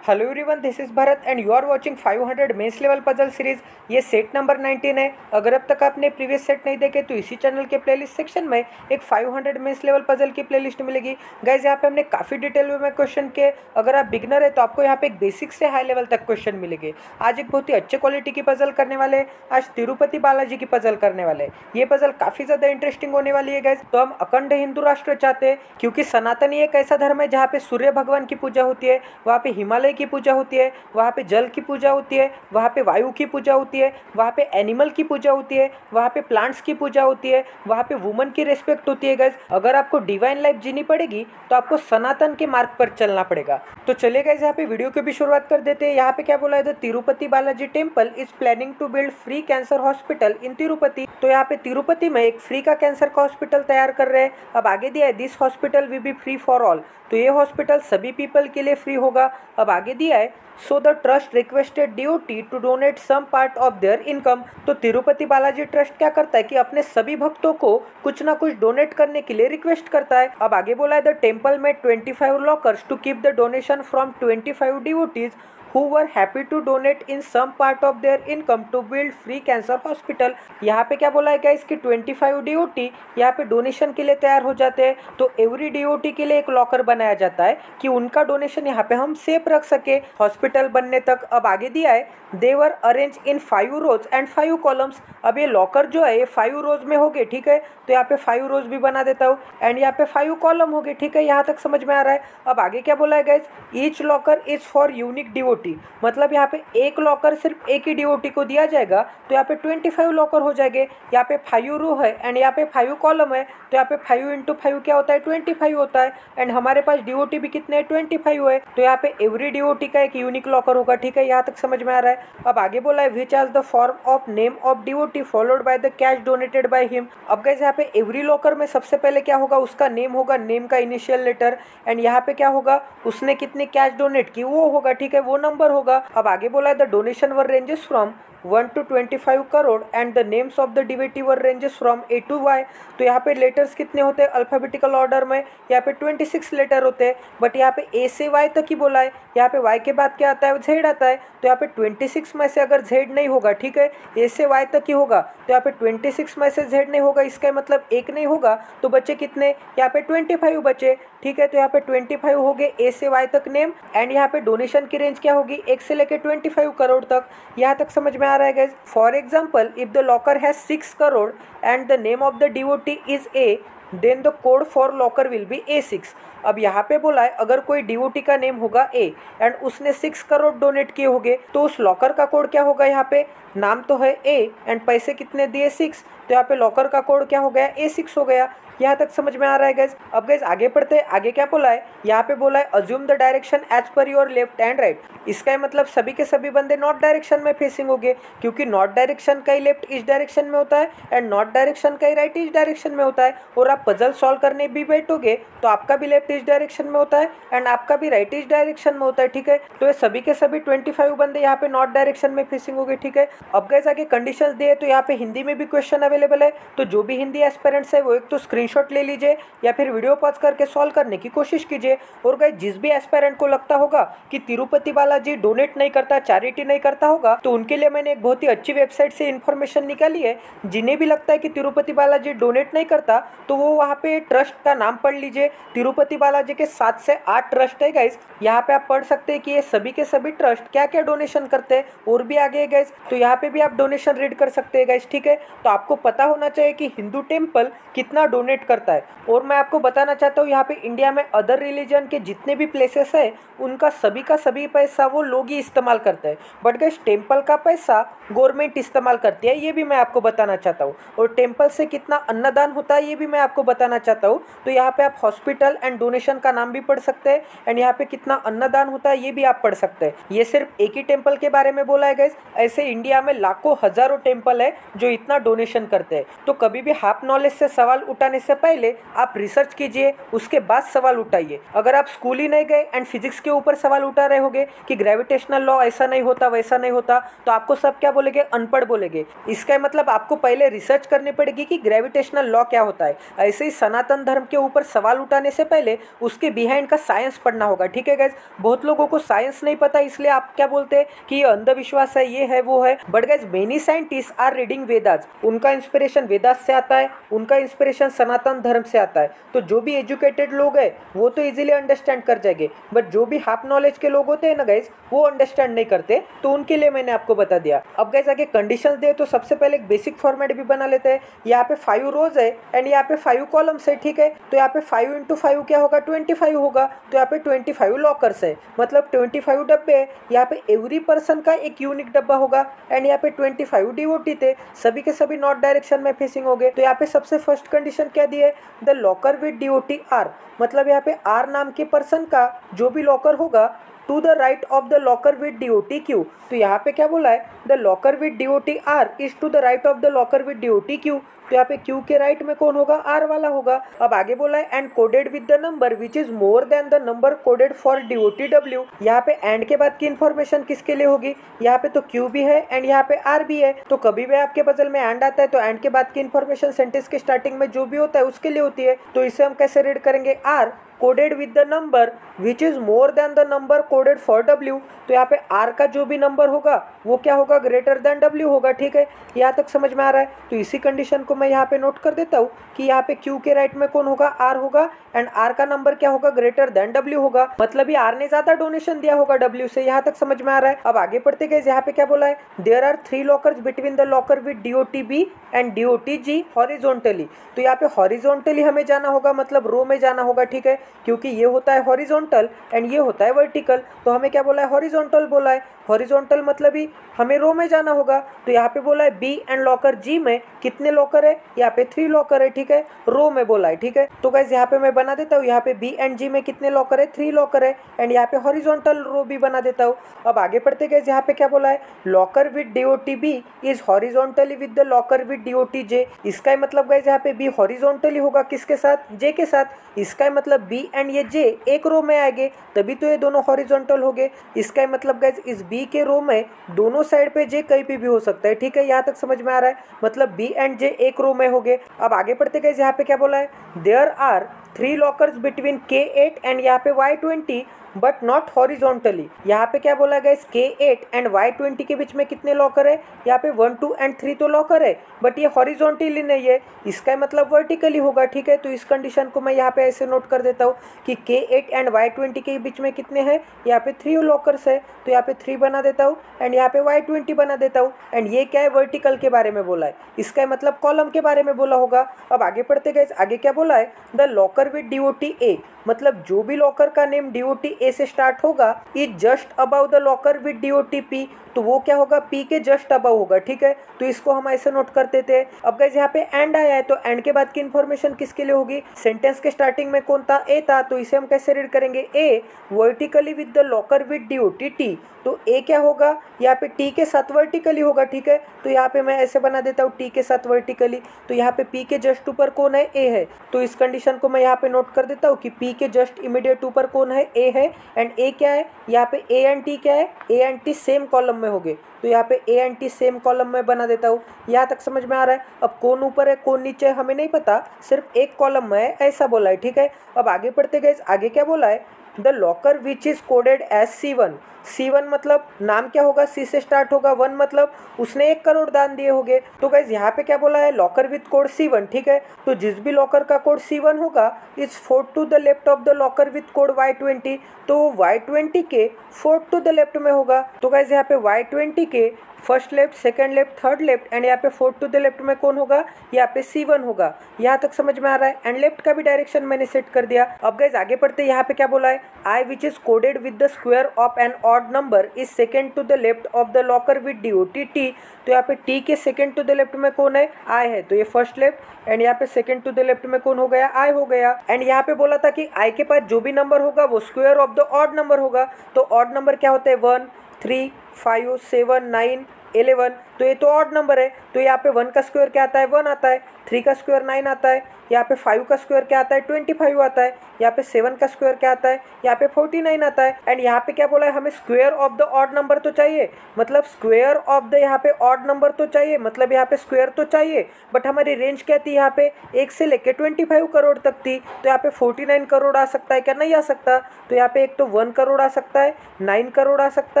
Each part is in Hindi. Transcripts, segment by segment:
Hello everyone, this is Bharat and you are watching 500 mains level puzzle series. ये सेट नंबर 19 है। अगर अब तक आपने प्रीवियस सेट नहीं देखे तो इसी चैनल के प्लेलिस्ट सेक्शन में एक 500 मेंस लेवल पजल की प्लेलिस्ट मिलेगी। गाइज यहाँ पे हमने काफ़ी डिटेल में क्वेश्चन के, अगर आप बिगनर है तो आपको यहाँ पे एक बेसिक से हाई लेवल तक क्वेश्चन मिलेंगे। आज एक बहुत ही अच्छे क्वालिटी की पजल करने वाले हैं। आज तिरुपति बालाजी की पजल करने वाले हैं। ये पजल काफ़ी ज़्यादा इंटरेस्टिंग होने वाली है गाइज। तो हम अखंड हिंदू राष्ट्र चाहते हैं, क्योंकि सनातनी एक ऐसा धर्म है जहाँ पे सूर्य भगवान की पूजा होती है, वहाँ पे हिमालय की पूजा होती है, वहाँ पे जल की पूजा होती है, वहाँ पे वायु की पूजा होती है, वहाँ पे एनिमल की पूजा होती है, वहाँ पे प्लांट्स की पूजा होती है, वहाँ पे वुमन की रिस्पेक्ट होती है गाइस। अगर आपको डिवाइन लाइफ जीनी पड़ेगी तो आपको सनातन के मार्ग पर चलना पड़ेगा। तो चलिए गाइस, यहाँ पे वीडियो की भी शुरुआत कर देते हैं। यहाँ पे क्या बोला है, the Tirupati Balaji temple is planning to build free cancer hospital in Tirupati. तो यहाँ पे तिरुपति में एक फ्री का कैंसर का हॉस्पिटल तैयार कर रहे हैं। अब आगे दिया है, this hospital will be free for all. तो ये हॉस्पिटल सभी पीपल के लिए फ्री होगा। अब आगे दिया है, so the trust requested DOT to donate some part of their income. तो तिरुपति बालाजी ट्रस्ट क्या करता है कि अपने सभी भक्तों को कुछ ना कुछ डोनेट करने के लिए रिक्वेस्ट करता है। अब आगे बोला है, द टेम्पल में 25 lockers to keep the donation from 25 devotees who were happy to donate in some part of their income to build free cancer hospital। यहाँ पे क्या बोला है गाइस कि 25 DOT यहाँ पे डोनेशन के लिए तैयार हो जाते हैं। तो एवरी DOT के लिए एक लॉकर बनाया जाता है कि उनका डोनेशन यहाँ पे हम सेफ रख सके हॉस्पिटल बनने तक। अब आगे दिया है, they were arrange in 5 rows and 5 columns. अब ये लॉकर जो है ये 5 रोज में हो गए, ठीक है। तो यहाँ पे 5 रोज भी बना देता हूँ एंड यहाँ पे 5 कॉलम हो गए, ठीक है। यहाँ तक समझ में आ रहा है। अब आगे क्या बोला है guys, each locker is for unique DOT। मतलब यहाँ पे एक लॉकर सिर्फ एक ही DOT को दिया जाएगा। तो यहाँ पे 25 लॉकर हो जाएंगे। यहाँ पे 5 रो है एंड यहाँ पे 5 कॉलम है। तो यहाँ पे 5 × 5 क्या होता है, 25 होता है। एंड हमारे पास DOT भी कितने हैं, 25 है। तो यहाँ पे एवरी DOT का एक यूनिक लॉकर होगा, ठीक है। यहाँ तक समझ में आ रहा है। अब आगे बोला है, which has the form of name of DOT followed by the cash donated by him. अब गाइस यहाँ पे एवरी लॉकर में सबसे पहले क्या होगा, उसका नेम होगा, नेम का इनिशियल लेटर। एंड यहाँ पे क्या होगा, उसने कितनी कैश डोनेट की वो होगा, ठीक है, वो नंबर होगा। अब आगे बोला है, the donation were ranges from 1 to 25 crore and the names of the deity were ranges from A to Y। तो यहाँ पे लेटर्स कितने होते हैं अल्फाबेटिकल ऑर्डर में, यहाँ पे 26 लेटर होते हैं। बट यहाँ पे A से Y तक ही बोला है। यहाँ पे Y के बाद क्या आता है, Z आता है। तो यहाँ पे 26 में से अगर Z नहीं होगा, ठीक है, A से Y तक ही होगा। तो यहाँ पे 26 में से Z नहीं होगा, इसका मतलब एक नहीं होगा। तो बचे कितने, यहाँ पे 25 बचे, ठीक है। तो यहाँ पे 25 हो गए A से Y तक नेम। एंड यहाँ पे डोनेशन की रेंज क्या होगी, 1 से लेकर 25 करोड़ तक। यहाँ तक समझ में आ रहा है guys. For example, if the locker has 6 crore and the name of the DOT is A, then the code for locker will be A6। अब यहाँ पे बोला है, अगर कोई DOT का नेम होगा A एंड उसने 6 करोड़ डोनेट किए होंगे तो उस लॉकर का कोड क्या होगा, यहाँ पे नाम तो है A एंड पैसे कितने दिए 6। तो यहाँ पे लॉकर का कोड क्या हो गया, A6 हो गया। यहाँ तक समझ में आ रहा है गाइस। अब गाइस आगे पढ़ते हैं, आगे क्या बोला है, यहाँ पे बोला है, assume the direction as per your left and right. इसका मतलब सभी के सभी बंदे नॉर्थ डायरेक्शन में फेसिंग होंगे, क्योंकि नॉर्थ डायरेक्शन का ही लेफ्ट इस डायरेक्शन में होता है एंड नॉर्थ डायरेक्शन का ही राइट इस डायरेक्शन में होता है। और आप पजल सॉल्व करने भी बैठोगे तो आपका भी लेफ्ट इस डायरेक्शन में होता है एंड आपका भी राइट इस डायरेक्शन में होता है, ठीक है। तो ये सभी के सभी 25 बंदे यहाँ पे नॉर्थ डायरेक्शन में फेसिंग होंगे, ठीक है। अब गाइस आगे कंडीशंस दिए, तो यहाँ पे हिंदी में भी क्वेश्चन अवेलेबल है। तो जो भी हिंदी एस्पिरेंट्स है वो एक तो स्क्रीनशॉट ले लीजिए या फिर वीडियो पॉज करके सॉल्व करने की कोशिश कीजिए। और गाइस जिस भी एस्पिरेंट को लगता होगा कि तिरुपति बालाजी डोनेट नहीं करता, चैरिटी नहीं करता होगा, तो उनके लिए मैंने एक बहुत ही अच्छी वेबसाइट से इन्फॉर्मेशन निकाली है। जिन्हें भी लगता है कि तिरुपति बालाजी डोनेट नहीं करता तो वो वहाँ पे ट्रस्ट का नाम पढ़ लीजिए। तिरुपति बालाजी के 7 से 8 ट्रस्ट है गाइस। यहाँ पे आप पढ़ सकते हैं कि ये सभी के सभी ट्रस्ट क्या क्या डोनेशन करते हैं और भी आगे है गाइस। तो यहाँ पे भी आप डोनेशन रीड कर सकते हैं गाइस, ठीक है। तो आपको पता होना चाहिए कि हिंदू टेम्पल कितना डोनेट करता है। और मैं आपको बताना चाहता हूँ, यहाँ पे इंडिया में अदर रिलीजन के जितने भी प्लेसेस है उनका सभी का सभी पैसा वो लोग ही इस्तेमाल करते हैं। बट गाइस टेम्पल का पैसा गवर्नमेंट इस्तेमाल करती है, ये भी मैं आपको बताना चाहता हूँ। और टेम्पल से कितना अन्नदान होता है ये भी मैं आपको बताना चाहता हूँ। तो यहाँ पे आप हॉस्पिटल एंड डोनेशन का नाम भी पढ़ सकते हैं एंड यहाँ पे कितना अन्नदान होता है ये भी आप पढ़ सकते हैं। ये सिर्फ एक ही टेम्पल के बारे में बोला है गाइस। ऐसे इंडिया में लाखों हजारों टेम्पल है जो इतना डोनेशन करते हैं। तो कभी भी हाफ नॉलेज से सवाल उठाने से पहले आप रिसर्च कीजिए, उसके बाद सवाल उठाइए। अगर आप स्कूल ही नहीं गए एंड फिजिक्स के ऊपर सवाल उठा रहे होगे कि ग्रेविटेशनल लॉ ऐसा नहीं होता वैसा नहीं होता, तो आपको सब क्या बोलेंगे, अनपढ़ बोलेंगे। इसका मतलब आपको पहले रिसर्च करनी पड़ेगी कि ग्रेविटेशनल लॉ क्या होता है। ऐसे ही सनातन धर्म के ऊपर सवाल उठाने से पहले उसके बिहाइंड का साइंस पढ़ना होगा। ठीक है गाइज, बहुत लोगों को साइंस नहीं पता, इसलिए आप क्या बोलते हैं कि ये अंधविश्वास है, ये है, वो है। But guys many scientist are reading Vedas, उनका इंस्पिरेशन वेदास से आता है, उनका इंस्पिरेशन सनातन धर्म से आता है। तो जो भी एजुकेटेड लोग हैं वो तो इजीली अंडरस्टैंड कर जाएंगे, बट जो भी हाफ नॉलेज के लोग होते हैं ना गाइज, वो अंडरस्टैंड नहीं करते, तो उनके लिए मैंने आपको बता दिया। अब गाइज आगे कंडीशंस दे तो सबसे पहले एक बेसिक फॉर्मेट भी बना लेते हैं। यहाँ पे 5 रोज है एंड यहाँ पे 5 कॉलम्स है। ठीक है, तो यहाँ पे 5 × 5 क्या होगा, 25 होगा। तो यहाँ पे 25 लॉकर्स है, मतलब 25 डब्बे है। यहाँ पे एवरी पर्सन का एक यूनिक डब्बा होगा एंड यहाँ पे 25 डिवोटी थे, सभी के सभी नॉर्थ डायरेक्शन में फेसिंग हो गए। तो यहाँ पे सबसे फर्स्ट कंडीशन क्या दी है, the locker with devotee R, मतलब यहाँ पे आर नाम के पर्सन का जो भी लॉकर होगा to the right of the locker with deity Q. तो यहाँ पे क्या बोला है, the locker with deity are is to the right of the locker with deity Q. तो यहाँ पे क्यू के राइट में कौन होगा, आर वाला होगा। अब आगे बोला है and coded with the number which is more than the number coded for deity W. यहाँ पे एंड के बाद की इन्फॉर्मेशन किसके लिए होगी, यहाँ पे तो क्यू भी है एंड यहाँ पे आर भी है। तो कभी भी आपके पजल में एंड आता है तो एंड के बाद की इन्फॉर्मेशन सेंटेंस के स्टार्टिंग में जो भी होता है उसके लिए होती है। तो इसे हम कैसे रीड करेंगे, R coded with the number which is more than the number coded for W. तो यहाँ पे आर का जो भी नंबर होगा वो क्या होगा, ग्रेटर देन डब्ल्यू होगा। ठीक है, यहाँ तक समझ में आ रहा है। तो इसी कंडीशन को मैं यहाँ पे नोट कर देता हूँ कि यहाँ पे क्यू के राइट में कौन होगा, आर होगा एंड आर का नंबर क्या होगा, ग्रेटर देन डब्ल्यू होगा, मतलब ये आर ने ज्यादा डोनेशन दिया होगा डब्ल्यू से। यहाँ तक समझ में आ रहा है। अब आगे पढ़ते गए, यहाँ पे क्या बोला है, there are 3 lockers between the locker with DOT B and DOT G horizontally. तो यहाँ पे हॉरिजॉन्टली हमें जाना होगा, मतलब रो में जाना होगा। ठीक है, क्योंकि ये होता है हॉरिजॉन्टल एंड ये होता है वर्टिकल। तो हमें क्या बोला है, हॉरिजॉन्टल बोला है। हॉरिजॉन्टल मतलब ही हमें रो में जाना होगा। तो यहाँ पे बोला है बी एंड लॉकर जी में कितने लॉकर है, यहाँ पे 3 लॉकर है। ठीक है, रो में बोला है। ठीक है, तो गाइस यहाँ पे मैं बना देता हूँ, यहाँ पे बी एंड जी में कितने लॉकर है, 3 लॉकर है एंड यहाँ पे हॉरिजॉन्टल रो भी बना देता हूँ। अब आगे पढ़ते गए, यहाँ पे क्या बोला है, locker with DOT B is horizontally with the locker with deity J. इसका मतलब गाइस यहाँ पे बी हॉरिजॉन्टली होगा किसके साथ, जे के साथ। इसका मतलब बी एंड ये जे एक रो में आएंगे तभी तो ये दोनों हॉरिजॉन्टल हो गए। इसका मतलब गाइस इस बी के रो में दोनों साइड पे जे कहीं भी हो सकता है। ठीक है, यहाँ तक समझ में आ रहा है, मतलब बी एंड जे एक रो में हो गए। अब आगे पढ़ते गए, यहाँ पे क्या बोला है, there are 3 lockers between K8 and यहाँ पे Y20 बट नॉट हॉरिजॉन्टली। यहाँ पे क्या बोला गया, K8 एंड Y20 के बीच में कितने लॉकर है, यहाँ पे 1, 2 एंड 3 तो लॉकर है बट ये हॉरिजॉन्टली नहीं है, इसका मतलब वर्टिकली होगा। ठीक है, तो इस कंडीशन को मैं यहाँ पे ऐसे नोट कर देता हूँ कि K8 एंड Y20 के बीच में कितने हैं, यहाँ पे 3 लॉकर्स है। तो यहाँ पे 3 बना देता हूँ एंड यहाँ पे Y20 बना देता हूँ एंड ये क्या है, वर्टिकल के बारे में बोला है, इसका मतलब कॉलम के बारे में बोला होगा। अब आगे पढ़ते गए, आगे क्या बोला है, द लॉकर विद डीओटी ए, मतलब जो भी लॉकर का नेम डीओटी ए से स्टार्ट होगा is just about the locker with DOT P, तो वो क्या होगा, पी के जस्ट अबाउ होगा। ठीक है, तो इसको हम ऐसे नोट करते थे। अब गाइस यहाँ पे एंड आया है तो एंड के बाद की इन्फॉर्मेशन किसके लिए होगी, सेंटेंस के स्टार्टिंग में कौन था, ए था, तो इसे हम कैसे रीड करेंगे, A vertically with the locker with DOT T. तो ए क्या होगा, यहाँ पे टी के साथ वर्टिकली होगा। ठीक है, तो यहाँ पे मैं ऐसे बना देता हूँ टी के साथ वर्टिकली। तो यहाँ पे पी के जस्ट ऊपर कौन है, ए है, तो इस कंडीशन को मैं यहाँ पे नोट कर देता हूँ कि पी के जस्ट इमीडिएट ऊपर कौन है, ए है एंड ए क्या है, यहाँ पे ए एंड टी क्या है, A and T same column में हो गए। तो यहाँ पे A and T same column में बना देता हूँ। यहाँ तक समझ में आ रहा है। अब कौन ऊपर है कौन नीचे है हमें नहीं पता, सिर्फ एक कॉलम में है ऐसा बोला है। ठीक है, अब आगे पढ़ते गए, आगे क्या बोला है, the locker which is coded as C1। C1 मतलब नाम क्या होगा, सी से स्टार्ट होगा, 1 मतलब उसने 1 करोड़ दान दिए होंगे। तो गाइज यहाँ पे क्या बोला है, लॉकर विथ कोड C1। ठीक है, तो जिस भी लॉकर का कोड C1 होगा is 4 to the left of the locker with code Y20, तो Y20 के 4 टू द लेफ्ट में होगा। तो गाइज यहाँ पे Y20 के first left, second left, third left and यहाँ पे 4 टू द लेफ्ट में कौन होगा, यहाँ पे C1 होगा। यहाँ तक समझ में आ रहा है एंड लेफ्ट का भी डायरेक्शन मैंने सेट कर दिया। अब गाइज आगे पढ़ते, यहाँ पे क्या बोला है, I which is coded with the square of an odd number is second to the left of the locker with DOT T. तो यहाँ पे टी के सेकंड टू द लेफ्ट में कौन है, I है, तो ये फर्स्ट लेफ्ट एंड यहाँ पे सेकंड टू द लेफ्ट में कौन हो गया, I हो गया। एंड यहाँ पे बोला था कि I के पास जो भी नंबर होगा वो square of the odd number होगा। तो ऑड नंबर क्या होता है, 1, 3, 5, 7, 9, 11, तो ये तो ऑड नंबर है। तो यहाँ पे 1 का स्क्वायर क्या आता है, 1 आता है, 3 का स्क्वायर 9 आता है, यहाँ पे 5 का स्क्वायर क्या आता है, 25 आता है, यहाँ पे 7 का स्क्वायर क्या आता है, यहाँ पे 49 आता है। एंड यहाँ पे क्या बोला है, हमें square of the odd number तो चाहिए, मतलब स्क्वायर ऑफ द यहाँ पे ऑड नंबर तो चाहिए, मतलब यहाँ पे स्क्वायर तो चाहिए, बट हमारी रेंज क्या थी, यहाँ पे 1 से लेके 25 करोड़ तक थी। तो यहाँ पे 49 करोड़ आ सकता है क्या, नहीं आ सकता। तो यहाँ पे एक तो 1 करोड़ आ सकता है, 9 करोड़ आ सकता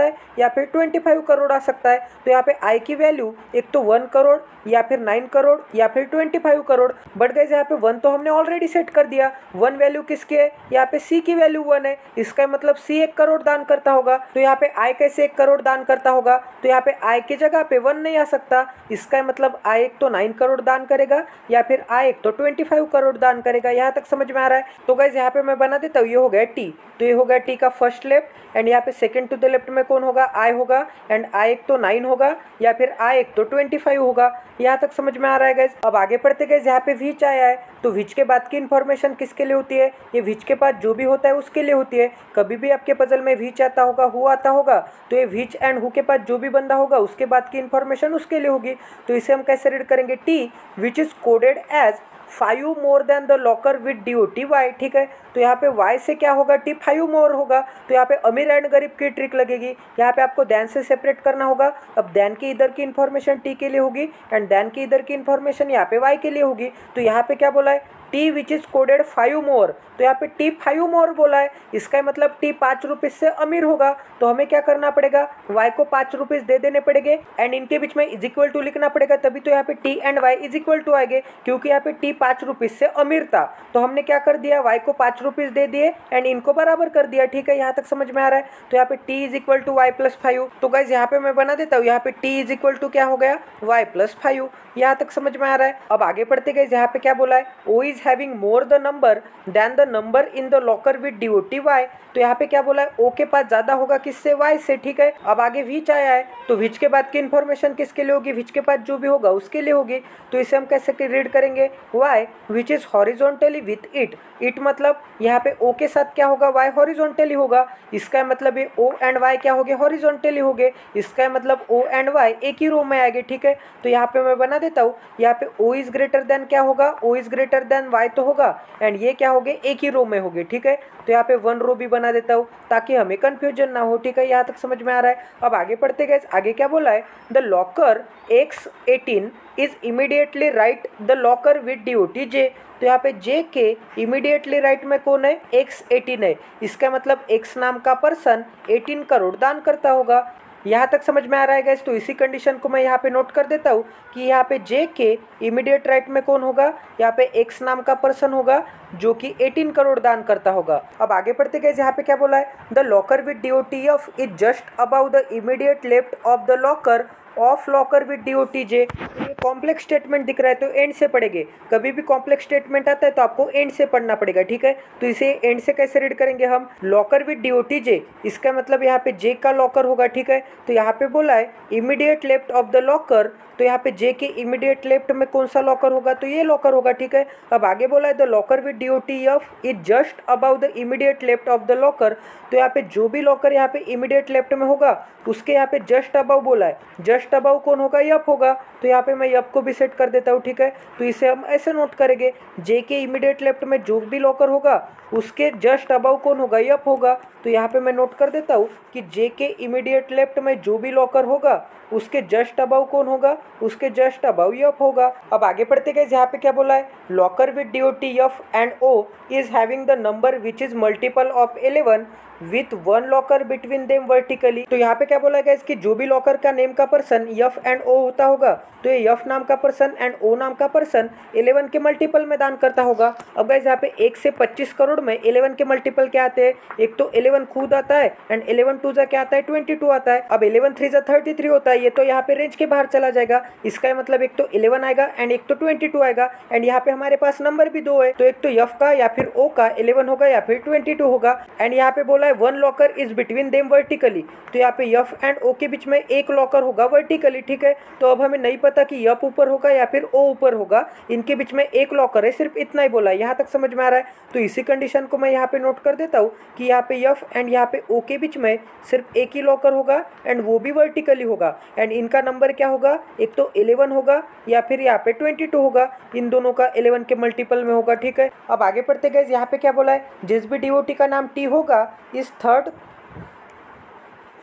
है, या फिर 25 करोड़ आ सकता है। तो यहाँ पे आई की वैल्यू एक तो 1 करोड़ या फिर 9 करोड़ या फिर 25 करोड़। बट गाइस यहाँ पे 1 तो हमने ऑलरेडी सेट कर दिया। 1 वैल्यू किसकी है, यहाँ पे सी की वैल्यू 1 है, इसका मतलब सी 1 करोड़ दान करता होगा। तो यहाँ पे आई कैसे 1 करोड़ दान करता होगा, तो यहाँ पे आई की जगह पे 1 नहीं आ सकता, इसका मतलब आई एक तो 9 करोड़ दान करेगा या फिर आई एक तो 25 करोड़ दान करेगा। यहाँ तक समझ में आ रहा है। तो गाइस यहाँ पे मैं बना देता हूँ, ये हो गया टी, तो ये हो गया टी का फर्स्ट लेफ्ट। एंड यहाँ पे सेकंड टू द लेफ्ट में कौन होगा, आई होगा। एंड आई एक तो 9 होगा या फिर आई एक तो 25 होगा। यहाँ तक समझ में आ रहा है गाइस। अब आगे पढ़ते गए, यहाँ पे विच आया है, तो विच के बाद की इन्फॉर्मेशन किसके लिए होती है, ये विच के बाद जो भी होता है उसके लिए होती है। कभी भी आपके पजल में विच आता होगा, हु आता होगा, तो ये विच एंड हु के बाद जो भी बंदा होगा उसके बाद की इन्फॉर्मेशन उसके लिए होगी। तो इसे हम कैसे रीड करेंगे, T which is coded as 5 more than the locker with DOT Y. ठीक है, तो यहाँ पे वाई से क्या होगा, टी 5 मोर होगा। तो यहाँ पे अमीर एंड गरीब की ट्रिक लगेगी, यहाँ पे आपको देन से सेपरेट करना होगा। अब देन की इधर की इन्फॉर्मेशन टी के लिए होगी एंड देन की इधर की इन्फॉर्मेशन यहाँ पे वाई के लिए होगी। तो यहाँ पे क्या बोला है, टी विच इज कोडेड 5 मोर, तो यहाँ पे टी 5 मोर बोला है, इसका मतलब टी 5 रुपीज से अमीर होगा। तो हमें क्या करना पड़ेगा, वाई को 5 रुपीज दे देने पड़ेंगे एंड इनके बीच में इज इक्वल टू लिखना पड़ेगा, तभी तो यहाँ पे T and Y is equal to आएंगे, क्योंकि यहाँ पे टी 5 रुपीज से अमीर था। तो हमने क्या कर दिया, वाई को 5 रुपीज दे दिए एंड इनको बराबर कर दिया। ठीक है, यहाँ तक समझ में आ रहा है। तो यहाँ पे T is equal to Y plus 5। तो गाइज यहाँ पे मैं बना देता हूँ, यहाँ पे टी इज इक्वल टू क्या हो गया, वाई प्लस 5। यहाँ तक समझ में आ रहा है। अब आगे पढ़ते गए, यहाँ पे क्या बोला है, O is having more the number than the number in the locker with DOT Y. तो यहाँ पे क्या बोला है, ओ के पास ज्यादा होगा किससे, वाई से। ठीक है, अब आगे विच आया है, तो विच के बाद की इन्फॉर्मेशन किसके लिए होगी, विच के पास जो भी होगा उसके लिए होगी। तो इसे हम कैसे रीड करेंगे, Y which is horizontally with it. It मतलब यहाँ पे ओ के साथ क्या होगा, वाई हॉरिजॉन्टली होगा, इसका मतलब ये ओ एंड वाई क्या हो गए, हॉरिजॉन्टली हो गए, इसका मतलब ओ एंड वाई एक ही रो में आएंगे। ठीक है, तो यहाँ पे मैं बना देता हूँ, यहाँ पे ओ इज ग्रेटर देन क्या होगा, O is greater than Y तो होगा एंड ये क्या हो गए, एक ही रो में हो गए। ठीक है, तो यहाँ पे 1 रो भी बना देता हूँ ताकि हमें कंफ्यूजन ना हो। ठीक है, यहाँ तक समझ में आ रहा है। अब आगे पढ़ते गए, आगे क्या बोला है, the locker X18 is immediately right the locker with DOT J। तो यहाँ पे J के इमीडिएटली राइट में कौन है, X18 है, इसका मतलब X नाम का पर्सन 18 करोड़ दान करता होगा। यहाँ तक समझ में आ रहा है गाइस। तो इसी कंडीशन को मैं यहाँ पे नोट कर देता हूँ कि यहाँ पे J के इमीडिएट राइट में कौन होगा, यहाँ पे X नाम का पर्सन होगा जो कि 18 करोड़ दान करता होगा। अब आगे पढ़ते गए, यहाँ पे क्या बोला है, the locker with DOT of is just about the immediate left of the locker of locker with DOT J। ये कॉम्प्लेक्स स्टेटमेंट दिख रहा है तो एंड से पढ़ेंगे। कभी भी कॉम्प्लेक्स स्टेटमेंट आता है तो आपको एंड से पढ़ना पड़ेगा। ठीक है, तो इसे एंड से कैसे रीड करेंगे हम, लॉकर विद DOT J, इसका मतलब यहाँ पे J का लॉकर होगा। ठीक है, तो यहाँ पे बोला है immediate left of the locker, तो यहाँ पे J के इमीडिएट लेफ्ट में कौन सा लॉकर होगा, तो ये लॉकर होगा। ठीक है, अब आगे बोला है the locker with DOT of is just about the immediate left of the locker. तो यहाँ पे जो भी लॉकर यहाँ पे इमीडिएट लेफ्ट में होगा उसके यहाँ पे जस्ट अबाउ बोला है, जस्ट अबाउ कौन होगा, यप होगा। तो यहाँ पे मैं यप को भी सेट कर देता हूँ। ठीक है, तो इसे हम ऐसे नोट करेंगे, J के इमीडिएट लेफ्ट में जो भी लॉकर होगा उसके जस्ट अबाउ कौन होगा, यप होगा। तो यहाँ पे मैं नोट कर देता हूँ कि J के इमीडिएट लेफ्ट में जो भी लॉकर होगा उसके जस्ट अबाउ कौन होगा, उसके जस्ट अबाउ यप होगा। अब आगे पढ़ते गए, यहाँ पे क्या बोला है, locker with DOT F and O is having the number which is multiple of 11 with 1 locker between them vertically. तो यहाँ पे क्या बोला गया, इसकी जो भी लॉकर का नेम का पर्सन यफ एंड ओ होता होगा, तो ये यफ नाम का पर्सन एंड ओ नाम का पर्सन 11 के मल्टीपल में दान करता होगा। अब गाइस यहाँ पे 1 से 25 करोड़ में 11 के मल्टीपल क्या आते हैं, एक तो 11 खुद आता है एंड 11 2 क्या आता है, 22 आता है। अब 11 3 33 होता है, ये तो यहाँ पे रेंज के बाहर चला जाएगा, इसका मतलब एक तो 11 आएगा एंड एक तो 22 आएगा एंड यहाँ पे हमारे पास नंबर भी 2 है, तो एक तो यफ का या फिर ओ का 11 होगा या फिर 22 होगा। एंड यहाँ पे बोला है one locker is between them vertically, तो यहाँ पे यफ एंड ओ के बीच में एक लॉकर होगा वर्टिकली, ठीक है। तो अब हमें नहीं पता कि यफ ऊपर होगा या फिर ओ ऊपर होगा, इनके बीच में एक लॉकर है, सिर्फ इतना ही बोला है। यहाँ तक समझ में आ रहा है। तो इसी कंडीशन को मैं यहाँ पे नोट कर देता हूँ कि यहाँ पे यफ एंड यहाँ पे ओ के बीच में सिर्फ एक ही लॉकर होगा एंड वो भी वर्टिकली होगा, एंड इनका नंबर क्या होगा, एक तो 11 होगा या फिर यहाँ पे 22 होगा, इन दोनों का 11 के मल्टीपल में होगा, ठीक है। अब आगे पढ़ते गए, यहाँ पे क्या बोला है, जिस भी डीओटी का नाम टी होगा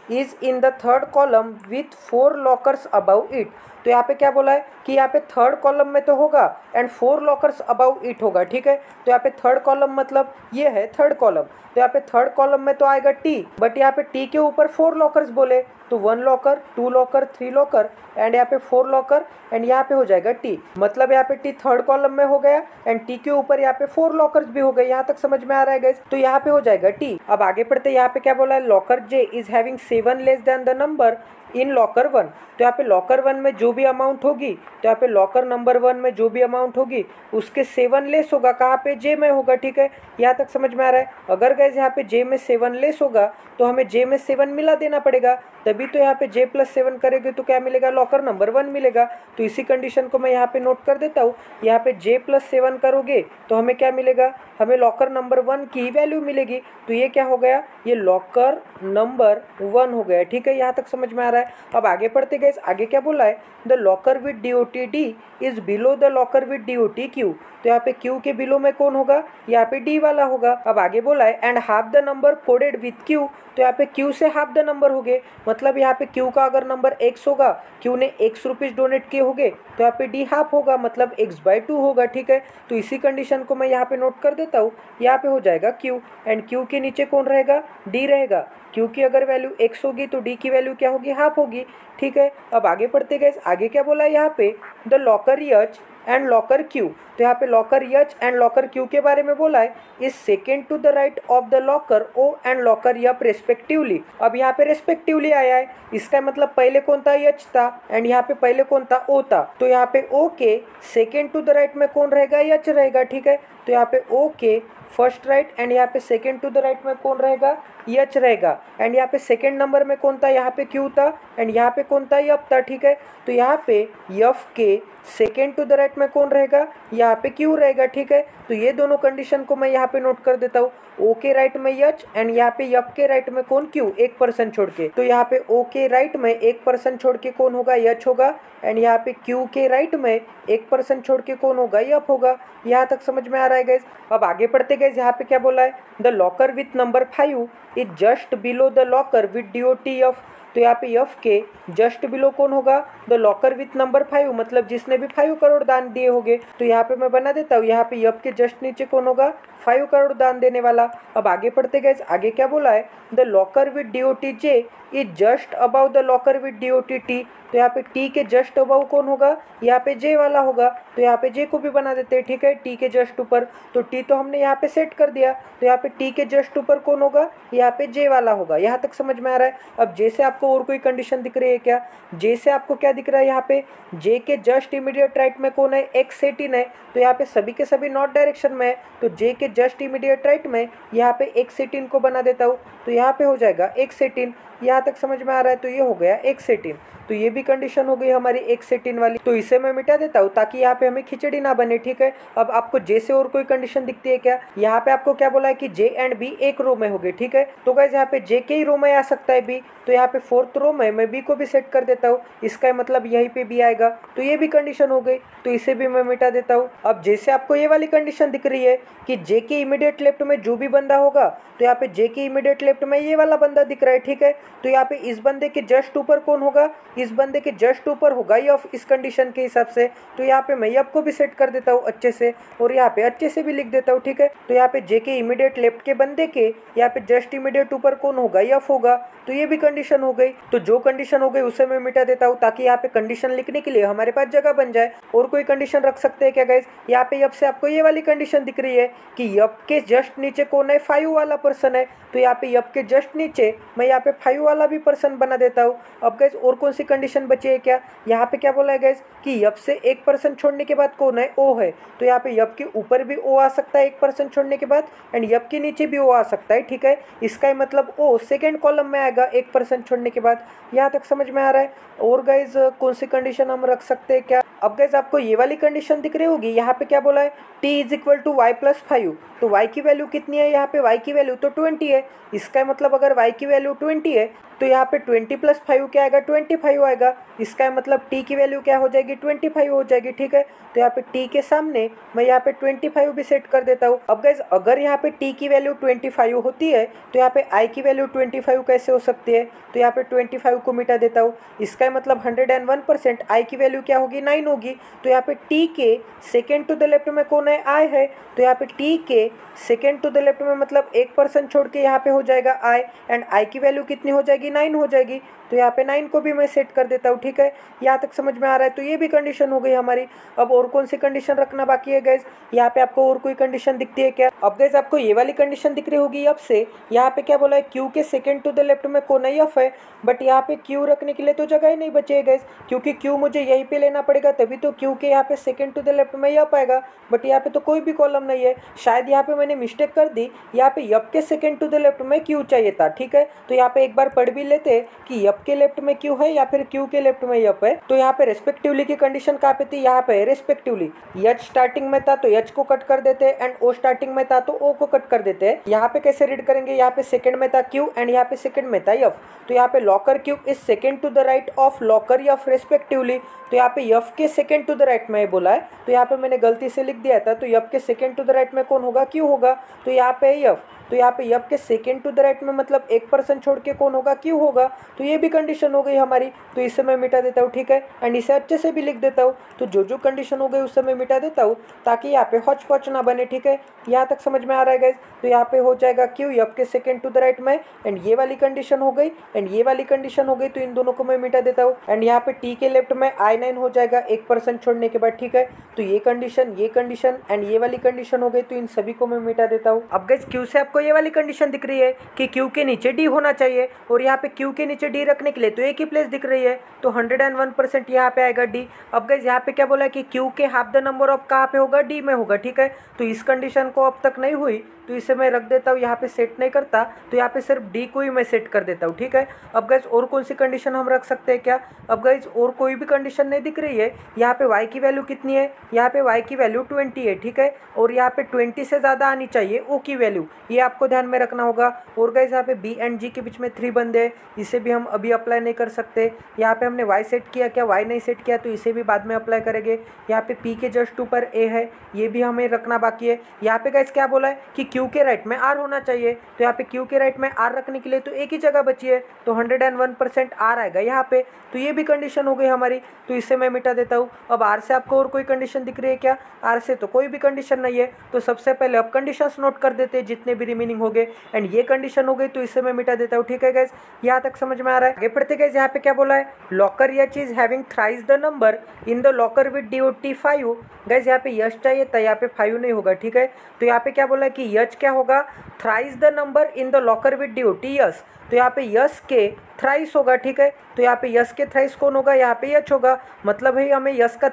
is in the third column with 4 lockers above it. तो यहाँ पे क्या बोला है कि यहाँ पे थर्ड कॉलम में तो होगा एंड 4 लॉकर्स अबव इट होगा, ठीक है। तो यहाँ पे थर्ड कॉलम मतलब ये है थर्ड कॉलम, तो यहाँ पे थर्ड कॉलम में तो आएगा टी, बट यहाँ पे टी के ऊपर 4 लॉकर्स बोले, तो 1 लॉकर, 2 लॉकर, 3 लॉकर एंड यहाँ पे 4 लॉकर एंड यहाँ पे हो जाएगा टी। मतलब यहाँ पे टी थर्ड कॉलम में हो गया एंड टी के ऊपर यहाँ पे 4 लॉकर्स भी हो गए। यहाँ तक समझ में आ रहा है गाइस, तो यहाँ पे हो जाएगा टी। अब आगे पढ़ते, यहाँ पे क्या बोला है, locker J is having 7 less than the number in locker 1। तो यहाँ पे लॉकर 1 में जो भी अमाउंट होगी, तो यहाँ पे लॉकर नंबर 1 में जो भी अमाउंट होगी उसके 7 लेस होगा, कहाँ पे, जे में होगा, ठीक है। यहाँ तक समझ में आ रहा है। अगर गाइस यहाँ पे जे में 7 लेस होगा तो हमें जे में 7 मिला देना पड़ेगा, तभी तो यहाँ पे जे प्लस 7 करेंगे तो क्या मिलेगा, लॉकर नंबर 1 मिलेगा। तो इसी कंडीशन को मैं यहाँ पे नोट कर देता हूँ। यहाँ पे जे प्लस 7 करोगे तो हमें क्या मिलेगा, हमें लॉकर नंबर 1 की वैल्यू मिलेगी। तो ये क्या हो गया, ये लॉकर नंबर 1 हो गया, ठीक है। यहाँ तक समझ में आ रहा है। अब आगे पढ़ते गए, आगे क्या बोला है, the locker with DOT D is below the locker with DOT Q. तो यहाँ पे क्यू के बिलो में कौन होगा, यहाँ पे डी वाला होगा। अब आगे बोला है and half the number coded with Q. तो यहाँ पे क्यू से हाफ द नंबर हो गए, मतलब यहाँ पे क्यू का अगर नंबर x होगा, क्यू ने ₹X डोनेट किए होंगे, तो यहाँ पे डी हाफ होगा, मतलब x/2 होगा, ठीक है। तो इसी कंडीशन को मैं यहाँ पे नोट कर देता हूँ। यहाँ पे हो जाएगा क्यू एंड क्यू के नीचे कौन रहेगा, डी रहेगा। क्यू की अगर वैल्यू x होगी तो डी की वैल्यू क्या होगी, हाफ होगी, ठीक है। अब आगे पढ़ते गए, आगे क्या बोला है यहाँ पे, the locker H and locker Q. तो यहाँ पे locker H and locker Q के बारे में बोला है, is second to the right of the locker O and locker F respectively. अब यहाँ पे रेस्पेक्टिवली आया है, इसका मतलब पहले कौन था, एच था एंड यहाँ पे पहले कौन था, ओ था। तो यहाँ पे ओ के सेकेंड टू द राइट में कौन रहेगा, एच रहेगा, ठीक है। तो यहाँ पे ओ के फर्स्ट राइट एंड यहाँ पे सेकेंड टू द राइट में कौन रहेगा, एच रहेगा एंड यहाँ पे सेकेंड नंबर में कौन था, यहाँ पे क्यू था एंड यहाँ पे कौन था, एफ था, ठीक है। तो यहाँ पे एफ के सेकेंड टू द राइट में कौन रहेगा, यहाँ पे क्यू रहेगा, ठीक है। तो ये दोनों कंडीशन को मैं यहाँ पे नोट कर देता हूँ। ओ के राइट में एच एंड यहाँ पे एफ के राइट में कौन, क्यू, 1% छोड़ के। तो यहाँ पे ओ के राइट में 1% छोड़ के कौन होगा, एच होगा एंड यहाँ पे क्यू के राइट में 1% छोड़ के कौन होगा, एफ होगा। यहाँ तक समझ में आ रहा है गाइस। अब आगे पढ़ते गए, यहाँ पे क्या बोला है, the locker with number 5 is just below the locker with DOT F. तो यहाँ पे एफ के जस्ट बिलो कौन होगा, द लॉकर विथ नंबर 5, मतलब जिसने भी 5 करोड़ दान दिए होंगे। तो यहाँ पे मैं बना देता हूँ, यहाँ पे एफ के जस्ट नीचे कौन होगा, 5 करोड़ दान देने वाला। अब आगे पढ़ते गए, आगे क्या बोला है, the locker with DOT J is just about the locker with DOT T. तो यहाँ पे टी के जस्ट अबाउ कौन होगा, यहाँ पे जे वाला होगा। तो यहाँ पे जे को भी बना देते हैं, ठीक है, टी के जस्ट ऊपर। तो टी तो हमने यहाँ पे सेट कर दिया, तो यहाँ पे टी के जस्ट ऊपर कौन होगा, यहाँ पे जे वाला होगा। यहाँ तक समझ में आ रहा है। अब जे से आपको और कोई कंडीशन दिख रही है क्या, जे से आपको क्या दिख रहा है, यहाँ पे जे के जस्ट इमीडिएट राइट में कौन है, x18 है। तो यहाँ पे सभी के सभी नॉर्थ डायरेक्शन में है, तो जे के जस्ट इमीडिएट राइट में यहाँ पे x18 को बना देता हूँ। तो यहाँ पे हो जाएगा x18। यहाँ तक समझ में आ रहा है। तो ये हो गया x18। तो ये भी कंडीशन हो गई हमारी x18 वाली। तो इसे मैं मिटा देता हूँ ताकि यहाँ पे हमें खिचड़ी ना बने, ठीक है। अब आपको जे से और कोई कंडीशन दिखती है क्या, यहाँ पे आपको क्या बोला है कि जे एंड बी एक रो में हो गए, ठीक है। तो गाइस यहाँ पे जे के ही रो में आ सकता है बी, तो यहाँ पे 4th रो में मैं बी को भी सेट कर देता हूँ, इसका मतलब यहीं पे बी आएगा। तो ये भी कंडीशन हो गई, तो इसे भी मैं मिटा देता हूँ। अब जैसे आपको ये वाली कंडीशन दिख रही है कि जे के इमीडिएट लेफ्ट में जो भी बंदा होगा, तो यहाँ पे जे के इमीडिएट लेफ्ट में ये वाला बंदा दिख रहा है, ठीक है। तो यहाँ पे इस बंदे के जस्ट ऊपर कौन होगा, इस बंदे के जस्ट ऊपर होगा एफ, इस कंडीशन के हिसाब से। तो यहाँ पे मैं एफ को भी सेट कर देता हूँ अच्छे से, और यहाँ पे अच्छे से भी लिख देता हूँ, ठीक है। तो यहाँ पे जे के इमीडिएट लेफ्ट के बंदे के यहाँ पे जस्ट इमीडिएट ऊपर कौन होगा, एफ होगा। तो ये भी कंडीशन हो गई। तो जो कंडीशन हो गई उसे मैं मिटा देता हूँ ताकि यहाँ पे कंडीशन लिखने के लिए हमारे पास जगह बन जाए। और कोई कंडीशन रख सकते हैं क्या गाइस, यहाँ पे एफ से आपको ये वाली कंडीशन दिख रही है कि एफ के जस्ट नीचे कौन है, 5 वाला पर्सन है। तो यहाँ पे एफ के जस्ट नीचे मैं यहाँ पे 5 25 वाला भी पर्सन बना देता हूँ। अब गैस और कौन सी कंडीशन बची है क्या, यहाँ पे क्या बोला है गैस कि यप से एक पर्सन छोड़ने के बाद कौन है, ओ है। तो यहाँ पे यप के ऊपर भी ओ आ सकता है एक पर्सन छोड़ने के बाद, एंड यप के नीचे भी ओ आ सकता है, ठीक है। इसका ही मतलब ओ सेकेंड कॉलम में आएगा एक पर्सन छोड़ने के बाद। यहाँ तक समझ में आ रहा है। और गाइज कौन सी कंडीशन हम रख सकते हैं क्या, अब गाइज आपको ये वाली कंडीशन दिख रही होगी, यहाँ पे क्या बोला है T is equal to Y plus 5। तो y की वैल्यू कितनी है, यहाँ पे y की वैल्यू तो 20 है। इसका मतलब अगर y की वैल्यू 20 है तो यहाँ पे 20 प्लस 5 क्या आएगा, 25 आएगा। इसका मतलब t की वैल्यू क्या हो जाएगी, 25 हो जाएगी, ठीक है। तो यहाँ पे t के सामने मैं यहाँ पे 25 भी सेट कर देता हूँ। अब गाइज अगर यहाँ पे t की वैल्यू 25 होती है तो यहाँ पे i की वैल्यू 25 कैसे हो सकती है, तो यहाँ पे 25 को मिटा देता हूँ। इसका मतलब 101% i की वैल्यू क्या होगी, 9 होगी। तो यहाँ पे t के सेकेंड टू द लेफ्ट में कौन है, i है। तो यहाँ पे t के सेकेंड टू द लेफ्ट में मतलब एक पर्सन छोड़ के यहाँ पे हो जाएगा i, एंड i की वैल्यू कितनी हो जाएगी, 9 हो जाएगी। तो यहाँ पे 9 को भी मैं सेट कर देता हूँ, ठीक है। यहाँ तक समझ में आ रहा है। तो ये भी कंडीशन हो गई हमारी। अब और कौन सी कंडीशन रखना बाकी है गैस, यहाँ पे आपको और कोई कंडीशन दिखती है क्या, अब गैस आपको ये वाली कंडीशन दिख रही होगी यप से। यहाँ पे क्या बोला है क्यू के सेकेंड टू द लेफ्ट में कौन है, यफ है। बट यहाँ पे क्यू रखने के लिए तो जगह ही नहीं बची है गैस, क्योंकि क्यू मुझे यहीं पे लेना पड़ेगा, तभी तो क्यू के यहाँ पे सेकेंड टू द लेफ्ट में यप आएगा। बट यहाँ पे तो कोई भी कॉलम नहीं है, शायद यहाँ पे मैंने मिस्टेक कर दी। यहाँ पे यप के सेकेंड टू द लेफ्ट में क्यू चाहिए था, ठीक है। तो यहाँ पे एक बार पढ़ भी लेते कि यप के लेफ्ट में क्यू है या फिर क्यू के लेफ्ट में यप है। तो यहाँ पे रेस्पेक्टिवली की कंडीशन कहाँ पे थी, यहाँ पे रेस्पेक्टिवली। एच स्टार्टिंग में था तो एच को कट कर देते एंड ओ स्टार्टिंग में था तो ओ को कट कर देते हैं। यहाँ पे कैसे रीड करेंगे, यहाँ पे सेकंड में था क्यू एंड यहाँ पे सेकंड में था यफ। तो यहाँ पे locker Q is second to the right of locker F respectively. तो यहाँ पे यफ के सेकंड टू द राइट में बोला है, तो यहाँ पे मैंने गलती से लिख दिया था। तो यफ के सेकंड टू द राइट में कौन होगा, क्यू होगा। तो यहाँ पे यफ, तो यहाँ पे यप के सेकेंड टू द राइट में मतलब एक पर्सन छोड़ के कौन होगा, क्यू होगा। तो ये भी कंडीशन हो गई हमारी। तो इसे मैं मिटा देता हूँ, ठीक है। एंड इसे अच्छे से भी लिख देता हूँ। तो जो जो कंडीशन हो गई उससे मैं मिटा देता हूँ ताकि यहाँ पे हौच पौच ना बने, ठीक है। यहाँ तक समझ में आ रहा है गाइस। तो यहाँ पे हो जाएगा क्यू यप के सेकेंड टू द राइट में, एंड ये वाली कंडीशन हो गई एंड ये वाली कंडीशन हो गई। तो इन दोनों को मैं मिटा देता हूँ। एंड यहाँ पे टी के लेफ्ट में i9 हो जाएगा एक पर्सन छोड़ने के बाद, ठीक है। तो ये कंडीशन एंड ये वाली कंडीशन हो गई। तो इन सभी को मैं मिटा देता हूँ। अब गाइस क्यू से आपको ये वाली कंडीशन दिख रही है कि क्यू के नीचे डी होना चाहिए, और यहाँ पे क्यू के नीचे डी रखने के लिए तो एक ही प्लेस दिख रही है। तो 101% यहाँ पे आएगा डी। अब गाइस यहाँ पे क्या बोला है कि क्यू के हाफ द नंबर ऑफ कहाँ पे होगा, डी में होगा, ठीक है। तो इस कंडीशन को अब तक नहीं हुई तो इसे मैं रख देता हूँ, यहाँ पे सेट नहीं करता। तो यहाँ पे सिर्फ डी को ही मैं सेट कर देता हूँ, ठीक है। अब गाइस और कौन सी कंडीशन हम रख सकते हैं क्या, अब गाइस और कोई भी कंडीशन नहीं दिख रही है। यहाँ पे y की वैल्यू कितनी है, यहाँ पे y की वैल्यू 20 है, ठीक है। और यहाँ पे 20 से ज़्यादा आनी चाहिए o की वैल्यू, ये आपको ध्यान में रखना होगा। और गाइस यहाँ पे b एंड g के बीच में 3 बंदे हैं, इसे भी हम अभी अप्लाई नहीं कर सकते। यहाँ पे हमने y सेट किया, क्या y नहीं सेट किया, तो इसे भी बाद में अप्लाई करेंगे। यहाँ पे p के जस्ट ऊपर a है, ये भी हमें रखना बाकी है। यहाँ पे गाइस क्या बोला है कि q के राइट में r होना चाहिए। तो यहाँ पे q के राइट में r रखने के लिए तो एक ही जगह बची है, तो 101% r आएगा यहाँ पे। तो ये भी कंडीशन हो गई हमारी। तो इसे मैं मिटा देता हूँ। अब r से आपको और कोई कंडीशन दिख रही है क्या, r से तो कोई भी कंडीशन नहीं है। तो सबसे पहले अब कंडीशंस नोट कर देते हैं जितने भी रिमेनिंग हो गए, एंड ये कंडीशन हो गई तो इसे मैं मिटा देता हूँ, ठीक है गाइस। यहाँ तक समझ में आ रहा है। आगे बढ़ते गाइस, यहाँ पे क्या बोला है, locker H is having thrice the number in the locker with DOT 5। Guys यहाँ पे यच चाहिए था, यहाँ पे 5 नहीं होगा, ठीक है। तो यहाँ पे क्या बोला है कि यच क्या होगा, thrice the number in the locker with DOT yes. तो यहाँ पे यस के थ्राइस होगा, ठीक है। तो यहाँ पे यस के थ्राइस कौन होगा, यहाँ पे यच होगा। मतलब है हमें यस का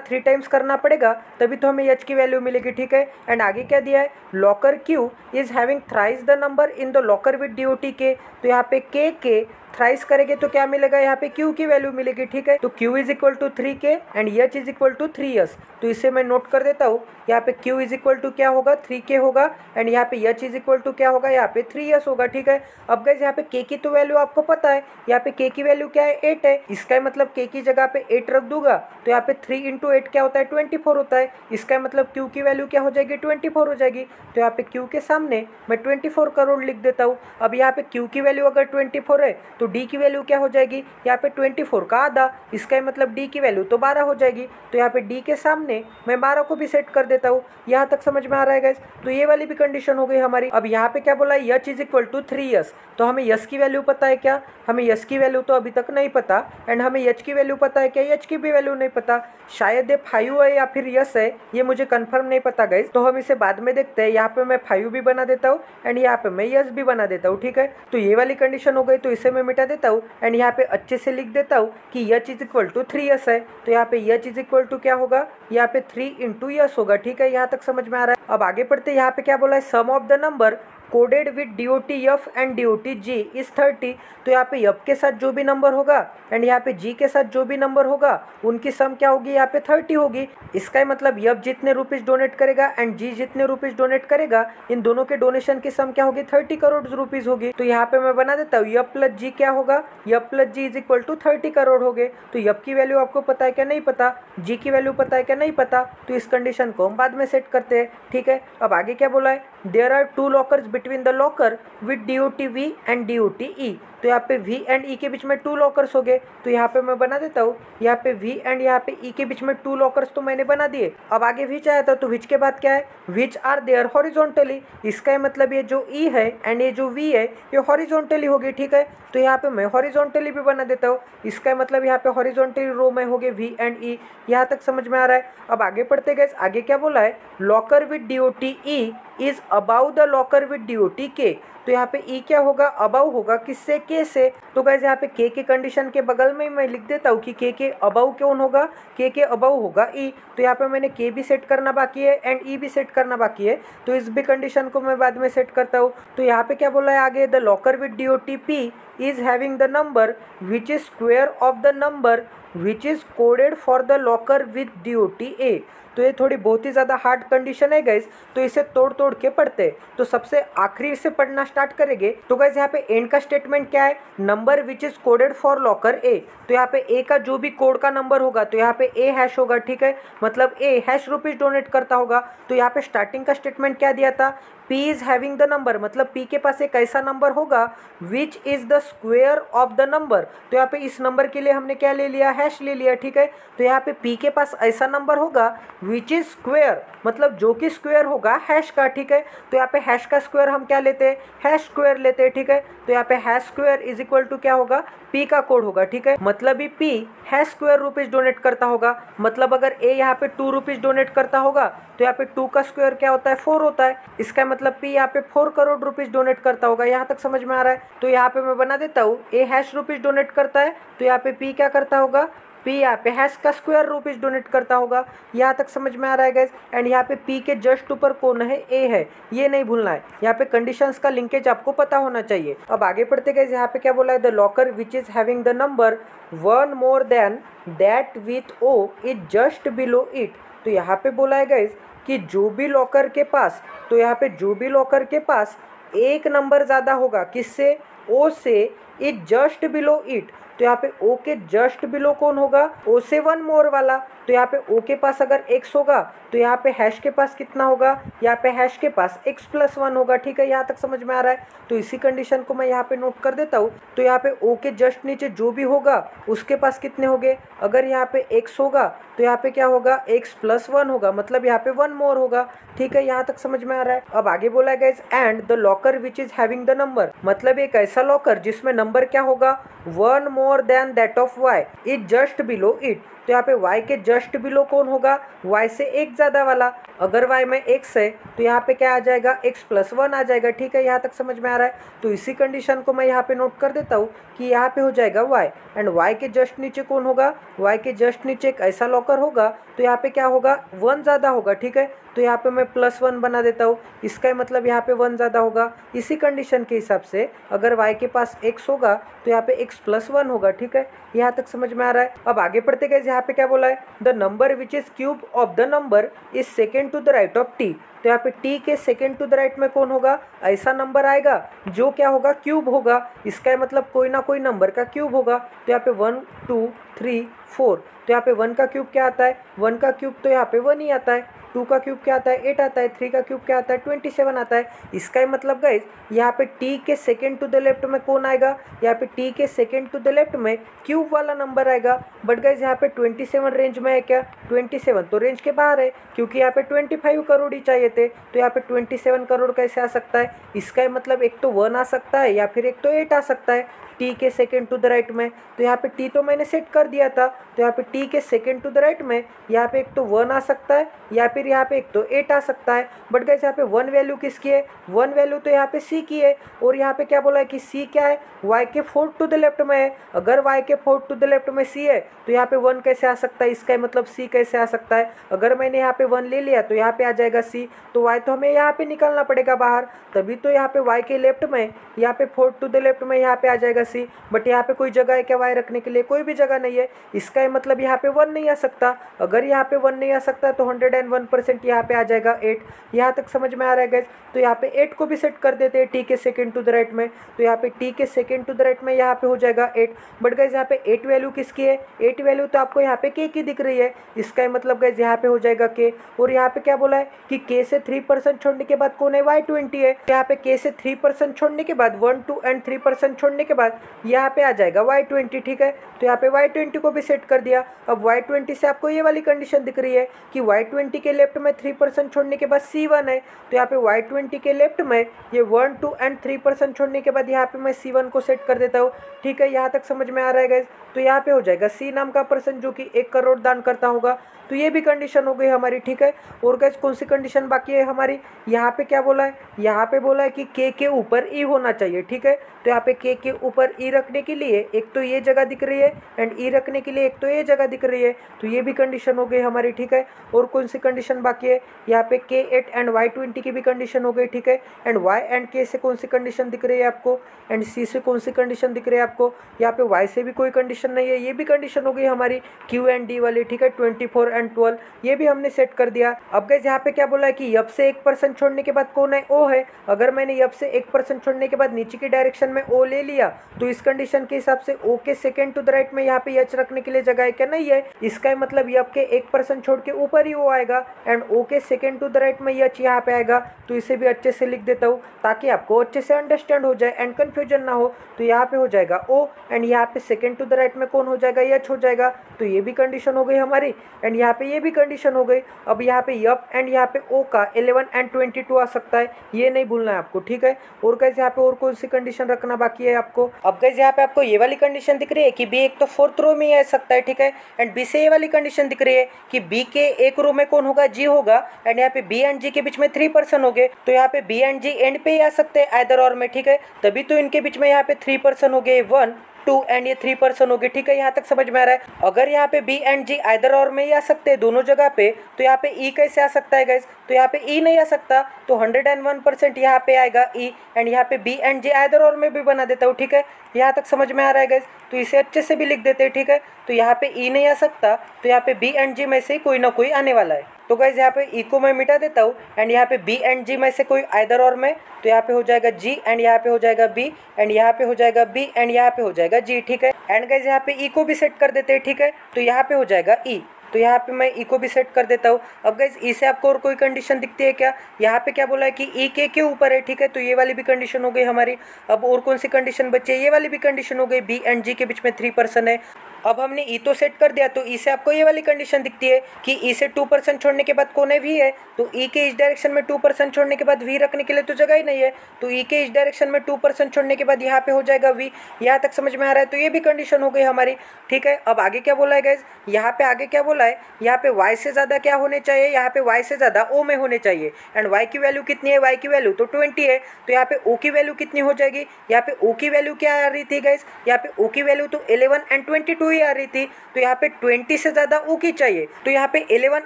3 टाइम्स करना पड़ेगा, तभी तो हमें एच की वैल्यू मिलेगी, ठीक है। एंड आगे क्या दिया है, locker Q is having thrice the number in the locker with DOT के। तो यहाँ पे के थ्राइस करेंगे तो क्या मिलेगा, यहाँ पे क्यू की वैल्यू मिलेगी, ठीक है। तो Q is equal to 3k and H is equal to 3s। तो इसे मैं नोट कर देता हूँ। यहाँ पे क्यू इज इक्वल टू क्या होगा, 3k होगा, एंड यहाँ पे एच इज इक्वल टू क्या होगा, यहाँ पे 3s होगा, ठीक है। अब गाइस यहाँ पे k की तो वैल्यू आपको पता है, यहाँ पे k की वैल्यू क्या है, 8 है। इसका मतलब k की जगह पे 8 रख दूंगा तो यहाँ पे 3 × 8 क्या होता है, 24 होता है। इसका मतलब q की वैल्यू क्या हो जाएगी, 24 हो जाएगी। तो यहाँ पे q के सामने मैं 24 करोड़ लिख देता हूँ। अब यहाँ पे q की वैल्यू अगर 24 है तो डी की वैल्यू क्या हो जाएगी, यहाँ पे 24 का आधा, इसका मतलब डी की वैल्यू तो 12 हो जाएगी। तो यहाँ पे डी के सामने मैं 12 को भी सेट कर देता हूँ। यहाँ तक समझ में आ रहा है गाइस। तो ये वाली भी कंडीशन हो गई हमारी। अब यहाँ पे क्या बोला है, यच इज इक्वल टू 3 तो हमें यस की वैल्यू पता है क्या, हमें यस की वैल्यू तो अभी तक नहीं पता, एंड हमें यच की वैल्यू पता है क्या, यच की भी वैल्यू नहीं पता। शायद ये 5 है या फिर यस है, ये मुझे कंफर्म नहीं पता गाइस, तो हम इसे बाद में देखते हैं। यहाँ पे मैं 5 भी बना देता हूँ एंड यहाँ पे मैं यस भी बना देता हूँ, ठीक है। तो ये वाली कंडीशन हो गई, तो इसे मैं मिटा देता हूँ एंड यहाँ पे अच्छे से लिख देता हूँ कि यच इज इक्वल टू 3 है। तो यहाँ पे यच इज इक्वल टू क्या होगा, यहाँ पे 3 इंटू यस होगा, ठीक है। यहाँ तक समझ में आ रहा है। अब आगे पढ़ते, यहाँ पे क्या बोला है, sum of the number coded with DOT F and DOT G is 30। तो यहाँ पे F के साथ जो भी नंबर होगा एंड यहाँ पे G के साथ जो भी नंबर होगा उनकी सम क्या होगी, यहाँ पे 30 होगी। इसका मतलब F जितने रुपीज़ डोनेट करेगा एंड G जितने रुपीज़ डोनेट करेगा, इन दोनों के डोनेशन की सम क्या होगी, 30 करोड़ रुपीज़ होगी। तो यहाँ पे मैं बना देता हूँ F प्लस G क्या होगा, F plus G is equal to 30 crore हो गए। तो F की वैल्यू आपको पता है क्या, नहीं पता, G की वैल्यू पता है क्या, नहीं पता। तो इस कंडीशन को हम बाद में सेट करते हैं, ठीक है। अब आगे क्या बोला है, there are 2 lockers between the locker with DOT V and DOT E। तो यहाँ पे V एंड E के बीच में 2 लॉकर्स हो गए। तो यहाँ पे मैं बना देता हूँ, यहाँ पे V एंड यहाँ पे E के बीच में 2 लॉकर्स तो मैंने बना दिए। अब आगे विच आया था, तो विच के बाद क्या है, विच आर देयर हॉरिजॉन्टली। इसका मतलब ये जो E है एंड ये जो V है ये हॉरिजॉन्टली होगी, ठीक है। तो यहाँ पे मैं हॉरिजॉन्टली भी बना देता हूँ। इसका मतलब यहाँ पे हॉरिजॉन्टली रो में हो गए V एंड E। यहाँ तक समझ में आ रहा है। अब आगे पढ़ते गए, आगे क्या बोला है, locker with DOT E is about the locker with DOT K। तो यहाँ पे E क्या होगा, अबाउ होगा, किससे, K से। तो गाइस यहाँ पे K की कंडीशन के बगल में मैं लिख देता हूँ कि K के अबाउ कौन होगा, K के अबाउ होगा E। तो यहाँ पे मैंने K भी सेट करना बाकी है एंड E भी सेट करना बाकी है, तो इस भी कंडीशन को मैं बाद में सेट करता हूँ। तो यहाँ पे क्या बोला है आगे, the locker with DOT P is having the number which is square of the number which is coded for the locker with DOT A। तो ये थोड़ी बहुत ही ज़्यादा हार्ड कंडीशन है गाइस, तो इसे तोड़ तोड़ के पढ़ते हैं। तो सबसे आखिरी से पढ़ना स्टार्ट करेंगे। तो गाइस यहाँ पे एंड का स्टेटमेंट क्या है, number which is coded for locker A. तो यहाँ पे ए का जो भी कोड का नंबर होगा, तो यहाँ पे ए हैश होगा, ठीक है। मतलब ए हैश रुपीज डोनेट करता होगा। तो यहाँ पे स्टार्टिंग का स्टेटमेंट क्या दिया था, P is having the number, मतलब P के पास एक ऐसा नंबर होगा which is the square of the number. तो यहाँ पे इस नंबर के लिए हमने क्या ले लिया, हैश ले लिया, ठीक है। तो यहाँ पे P के पास ऐसा नंबर होगा विच इज स्क्वेयर, मतलब जो कि स्क्वेयर होगा हैश का, ठीक है। तो यहाँ पे हैश का स्क्वेयर हम क्या लेते हैं, हैश स्क्वेयर लेते हैं, ठीक है। तो यहाँ पे hash square is equal to क्या होगा, P का कोड होगा, ठीक है। मतलब ही P hash square rupees donate करता होगा। मतलब अगर A यहाँ पे 2 रुपीज डोनेट करता होगा, तो यहाँ पे 2 का स्क्वायर क्या होता है, 4 होता है। इसका मतलब P यहाँ पे 4 करोड़ रुपीज डोनेट करता होगा। यहाँ तक समझ में आ रहा है। तो यहाँ पे मैं बना देता हूँ, A हैश रुपीज डोनेट करता है, तो यहाँ पे P क्या करता होगा, P यहाँ पे हैश का स्क्वायर रुपीज डोनेट करता होगा। यहाँ तक समझ में आ रहा है गाइस। एंड यहाँ पे P के जस्ट ऊपर कौन है, A है, ये नहीं भूलना है। यहाँ पे कंडीशंस का लिंकेज आपको पता होना चाहिए। अब आगे पढ़ते गाइस, यहाँ पे क्या बोला है, the locker which is having the number 1 more than that with O is just below it. तो यहाँ पे बोला है गाइस कि जो भी लॉकर के पास, तो यहाँ पे जो भी लॉकर के पास एक नंबर ज़्यादा होगा किससे, O से, इज जस्ट बिलो इट। तो यहाँ पे O के जस्ट बिलो कौन होगा, O से 1 मोर वाला। तो यहाँ पे O के पास अगर x होगा, तो यहाँ पे हैश के पास कितना होगा, यहाँ पे हैश के पास x प्लस 1 होगा, ठीक है। यहाँ तक समझ में आ रहा है। तो इसी कंडीशन को मैं यहाँ पे नोट कर देता हूँ। तो यहाँ पे O के जस्ट नीचे जो भी होगा उसके पास कितने होंगे, अगर यहाँ पे x होगा तो यहाँ पे क्या होगा, x प्लस 1 होगा, मतलब यहाँ पे 1 मोर होगा, ठीक है। यहाँ तक समझ में आ रहा है। अब आगे बोला है guys, and the locker which is having the number, मतलब एक ऐसा लॉकर जिसमें नंबर क्या होगा, 1 more than that of y is just below it. तो यहाँ पे y के जस्ट बिलो कौन होगा, y से एक ज़्यादा वाला। अगर y में x है तो यहाँ पे क्या आ जाएगा, x प्लस 1 आ जाएगा, ठीक है। यहाँ तक समझ में आ रहा है। तो इसी कंडीशन को मैं यहाँ पे नोट कर देता हूँ कि यहाँ पे हो जाएगा y, एंड y के जस्ट नीचे कौन होगा, y के जस्ट नीचे एक ऐसा लॉकर होगा, तो यहाँ पे क्या होगा, 1 ज़्यादा होगा, ठीक है। तो यहाँ पे मैं प्लस 1 बना देता हूँ। इसका मतलब यहाँ पे 1 ज़्यादा होगा। इसी कंडीशन के हिसाब से अगर y के पास x होगा तो यहाँ पे x प्लस 1 होगा, ठीक है। यहाँ तक समझ में आ रहा है। अब आगे पढ़ते गए, यहाँ पे क्या बोला है, the number which is cube of the number is second to the right of t। तो यहाँ पे t के सेकेंड टू द राइट में कौन होगा, ऐसा नंबर आएगा जो क्या होगा, क्यूब होगा। इसका मतलब कोई ना कोई नंबर का क्यूब होगा। तो यहाँ पे 1 2 3 4, तो यहाँ पे 1 का क्यूब क्या आता है, 1 का क्यूब तो यहाँ पे 1 ही आता है। 2 का क्यूब क्या आता है 8 आता है, 3 का क्यूब क्या आता है 27 आता है। इसका ही मतलब गाइज यहाँ पे t के सेकेंड टू द लेफ्ट में कौन आएगा, यहाँ पे t के सेकेंड टू द लेफ्ट में क्यूब वाला नंबर आएगा। बट गाइज यहाँ पे 27 रेंज में है क्या, 27 तो रेंज के बाहर है, क्योंकि यहाँ पे 25 करोड़ ही चाहिए थे, तो यहाँ पे 27 करोड़ कैसे आ सकता है। इसका ही मतलब एक तो 1 आ सकता है या फिर एक तो 8 आ सकता है t के सेकेंड टू द राइट में। तो यहाँ पे t तो मैंने सेट कर दिया था, तो यहाँ पे t के सेकेंड टू द राइट में यहाँ पे एक तो 1 आ सकता है या फिर यहाँ पे एक तो 8 आ सकता है। बट गाइस यहाँ पे 1 वैल्यू किसकी है, 1 वैल्यू तो यहाँ पे c की है, और यहाँ पे क्या बोला है कि c क्या है, y के फोर्थ टू द लेफ्ट में है। अगर y के फोर्थ टू द लेफ्ट में c है तो यहाँ पे 1 कैसे आ सकता है, इसका मतलब c कैसे आ सकता है। अगर मैंने यहाँ पे 1 ले लिया तो यहाँ पे आ जाएगा c, तो y तो हमें यहाँ पे निकालना पड़ेगा बाहर, तभी तो यहाँ पे y के लेफ्ट में यहाँ पे फोर्थ टू द लेफ्ट में यहाँ पे आ जाएगा c। बट यहाँ पे कोई जगह है क्या y रखने के लिए, कोई भी जगह नहीं है। इसका मतलब यहाँ पे 1 नहीं आ सकता। अगर यहाँ पे 1 नहीं आ सकता तो 101% यहाँ पे आ जाएगा 8। यहाँ तक समझ में आ रहा है गाइस। तो यहाँ पे 8 को भी सेट कर देते हैं t के सेकेंड टू द राइट में, तो यहाँ पे t के सेकेंड टू द राइट में यहाँ पे हो जाएगा 8। बट गाइस यहाँ पे 8 वैल्यू किसकी है, 8 वैल्यू तो आपको यहाँ पे k की दिख रही है। इसका मतलब गाइस यहाँ पे हो जाएगा k, और यहाँ पे क्या बोला है कि k से 3% छोड़ने के बाद कौन है, y20 है। यहाँ पे k से 3% छोड़ने के बाद 1 2 एंड 3% छोड़ने के बाद यहाँ पे आ जाएगा y20, ठीक है। तो यहाँ पे y20 को भी सेट कर दिया। अब y20 से आपको ये वाली कंडीशन दिख रही है कि y20 के लेफ्ट में 3% छोड़ने के बाद c1 है, तो यहाँ पे y20 के लेफ्ट में ये 1 2 एंड 3% छोड़ने के बाद यहाँ पे मैं c1 को सेट कर देता हूँ, ठीक है। यहाँ तक समझ में आ रहा है गाइस। तो यहाँ पे हो जाएगा c नाम का पर्सन जो कि 1 करोड़ दान करता होगा। तो ये भी कंडीशन हो गई हमारी, ठीक है। और गाइस कौन सी कंडीशन बाकी है हमारी, यहाँ पे क्या बोला है, यहाँ पे बोला है कि k के ऊपर e होना चाहिए, ठीक है। तो यहाँ पे k के ऊपर e रखने के लिए एक तो ये जगह दिख रही है एंड e रखने के लिए एक तो ये जगह दिख रही है, तो ये भी कंडीशन हो गई हमारी, ठीक है। और कौन सी कंडीशन बाकी है, यहाँ पे k8 एंड y20 की भी कंडीशन हो गई, ठीक है। एंड y एंड k से कौन सी कंडीशन दिख रही है आपको, एंड c से कौन सी कंडीशन दिख रही है आपको, यहाँ पे y से भी कोई कंडीशन नहीं है, ये भी कंडीशन हो गई हमारी q एंड d वाली, ठीक है। 24 एंड 12 ये भी हमने सेट कर दिया। अब गाइस यहाँ पे क्या बोला है कि यप से 1% छोड़ने के बाद कौन है, o है। अगर मैंने यप से 1% छोड़ने के बाद नीचे की डायरेक्शन में o ले लिया तो इस कंडीशन के हिसाब से o के सेकेंड टू द राइट में यहाँ पे h रखने के लिए जगह है क्या, नहीं है। इसका मतलब यप के 1% छोड़ के ऊपर ही o आएगा एंड o के सेकेंड टू द राइट में h यहाँ पे आएगा। तो इसे भी अच्छे से लिख देता हूँ ताकि आपको अच्छे से अंडरस्टैंड हो जाए एंड कंफ्यूजन ना हो। तो यहाँ पे हो जाएगा o एंड यहाँ पे सेकेंड टू द राइट में कौन हो जाएगा, h हो जाएगा। तो ये भी कंडीशन हो गई हमारी एंड यहाँ पे ये भी कंडीशन हो गई। अब यहाँ पे यप एंड यहाँ पे o का 11 एंड 22 आ सकता है, ये नहीं भूलना है आपको, ठीक है। और गाइस यहाँ पे और कौन सी कंडीशन रखना बाकी है आपको, अब गाइस यहाँ पे आपको ये वाली कंडीशन दिख रही है कि b एक तो फोर्थ रो में ही आ सकता है, ठीक है। एंड b से ये वाली कंडीशन दिख रही है कि b के एक रो में कौन होगा, g होगा। एंड यहाँ पे b एंड g के बीच में 3% हो गए, तो यहाँ पे b एंड g एंड पे ही आ सकते हैं आइदर और में, ठीक है। तभी तो इनके बीच में यहाँ पे 3% हो गए, 1 2 एंड ये 3% हो गए, ठीक है। यहाँ तक समझ में आ रहा है। अगर यहाँ पे b एंड g आइदर और में ही आ सकते हैं दोनों जगह पे, तो यहाँ पे e कैसे आ सकता है गाइस, तो यहाँ पे e नहीं आ सकता, तो 101% यहाँ पे आएगा e एंड यहाँ पे b एंड g आइदर और में भी बना देता हूँ, ठीक है। यहाँ तक समझ में आ रहा है गाइस। तो इसे अच्छे से भी लिख देते हैं, ठीक है। तो यहाँ पे e नहीं आ सकता, तो यहाँ पे b एंड g में से कोई ना कोई आने वाला है। तो गाइस यहाँ पे e को मैं मिटा देता हूँ एंड यहाँ पे b एंड g में से कोई आइदर और में, तो यहाँ पे हो जाएगा g एंड यहाँ पे हो जाएगा b एंड यहाँ पे हो जाएगा b एंड यहाँ पे हो जाएगा g, ठीक है। एंड गाइस यहाँ पे e को भी सेट कर देते हैं, ठीक है। तो यहाँ पे हो जाएगा e, तो यहाँ पे मैं e को भी सेट कर देता हूँ। अब गाइस e से आपको और कोई कंडीशन दिखती है क्या, यहाँ पे क्या बोला है कि e के ऊपर है, ठीक है। तो ये वाली भी कंडीशन हो गई हमारी। अब और कौन सी कंडीशन बची है, ये वाली भी कंडीशन हो गई, b एंड g के बीच में 3% है। अब हमने ई तो सेट कर दिया, तो ई से आपको ये वाली कंडीशन दिखती है कि ई से 2% छोड़ने के बाद कौन है, वी है। तो ई के इस डायरेक्शन में 2% छोड़ने के बाद वी रखने के लिए तो जगह ही नहीं है, तो ई के इस डायरेक्शन में 2% छोड़ने के बाद यहाँ पे हो जाएगा वी। यहाँ तक समझ में आ रहा है। तो ये भी कंडीशन हो गई हमारी, ठीक है। अब आगे क्या बोला है गाइज, यहाँ पे आगे क्या बोला है, यहाँ पे y से ज़्यादा क्या होने चाहिए, यहाँ पे y से ज़्यादा o में होने चाहिए। एंड y की वैल्यू कितनी है, y की वैल्यू तो 20 है। तो यहाँ पे o की वैल्यू कितनी हो जाएगी, यहाँ पे o की वैल्यू क्या आ रही थी गाइज, यहाँ पे o की वैल्यू तो 11 एंड 22 ही आ रही थी। तो यहाँ पे 20 से ज़्यादा o की चाहिए। तो यहाँ पे 11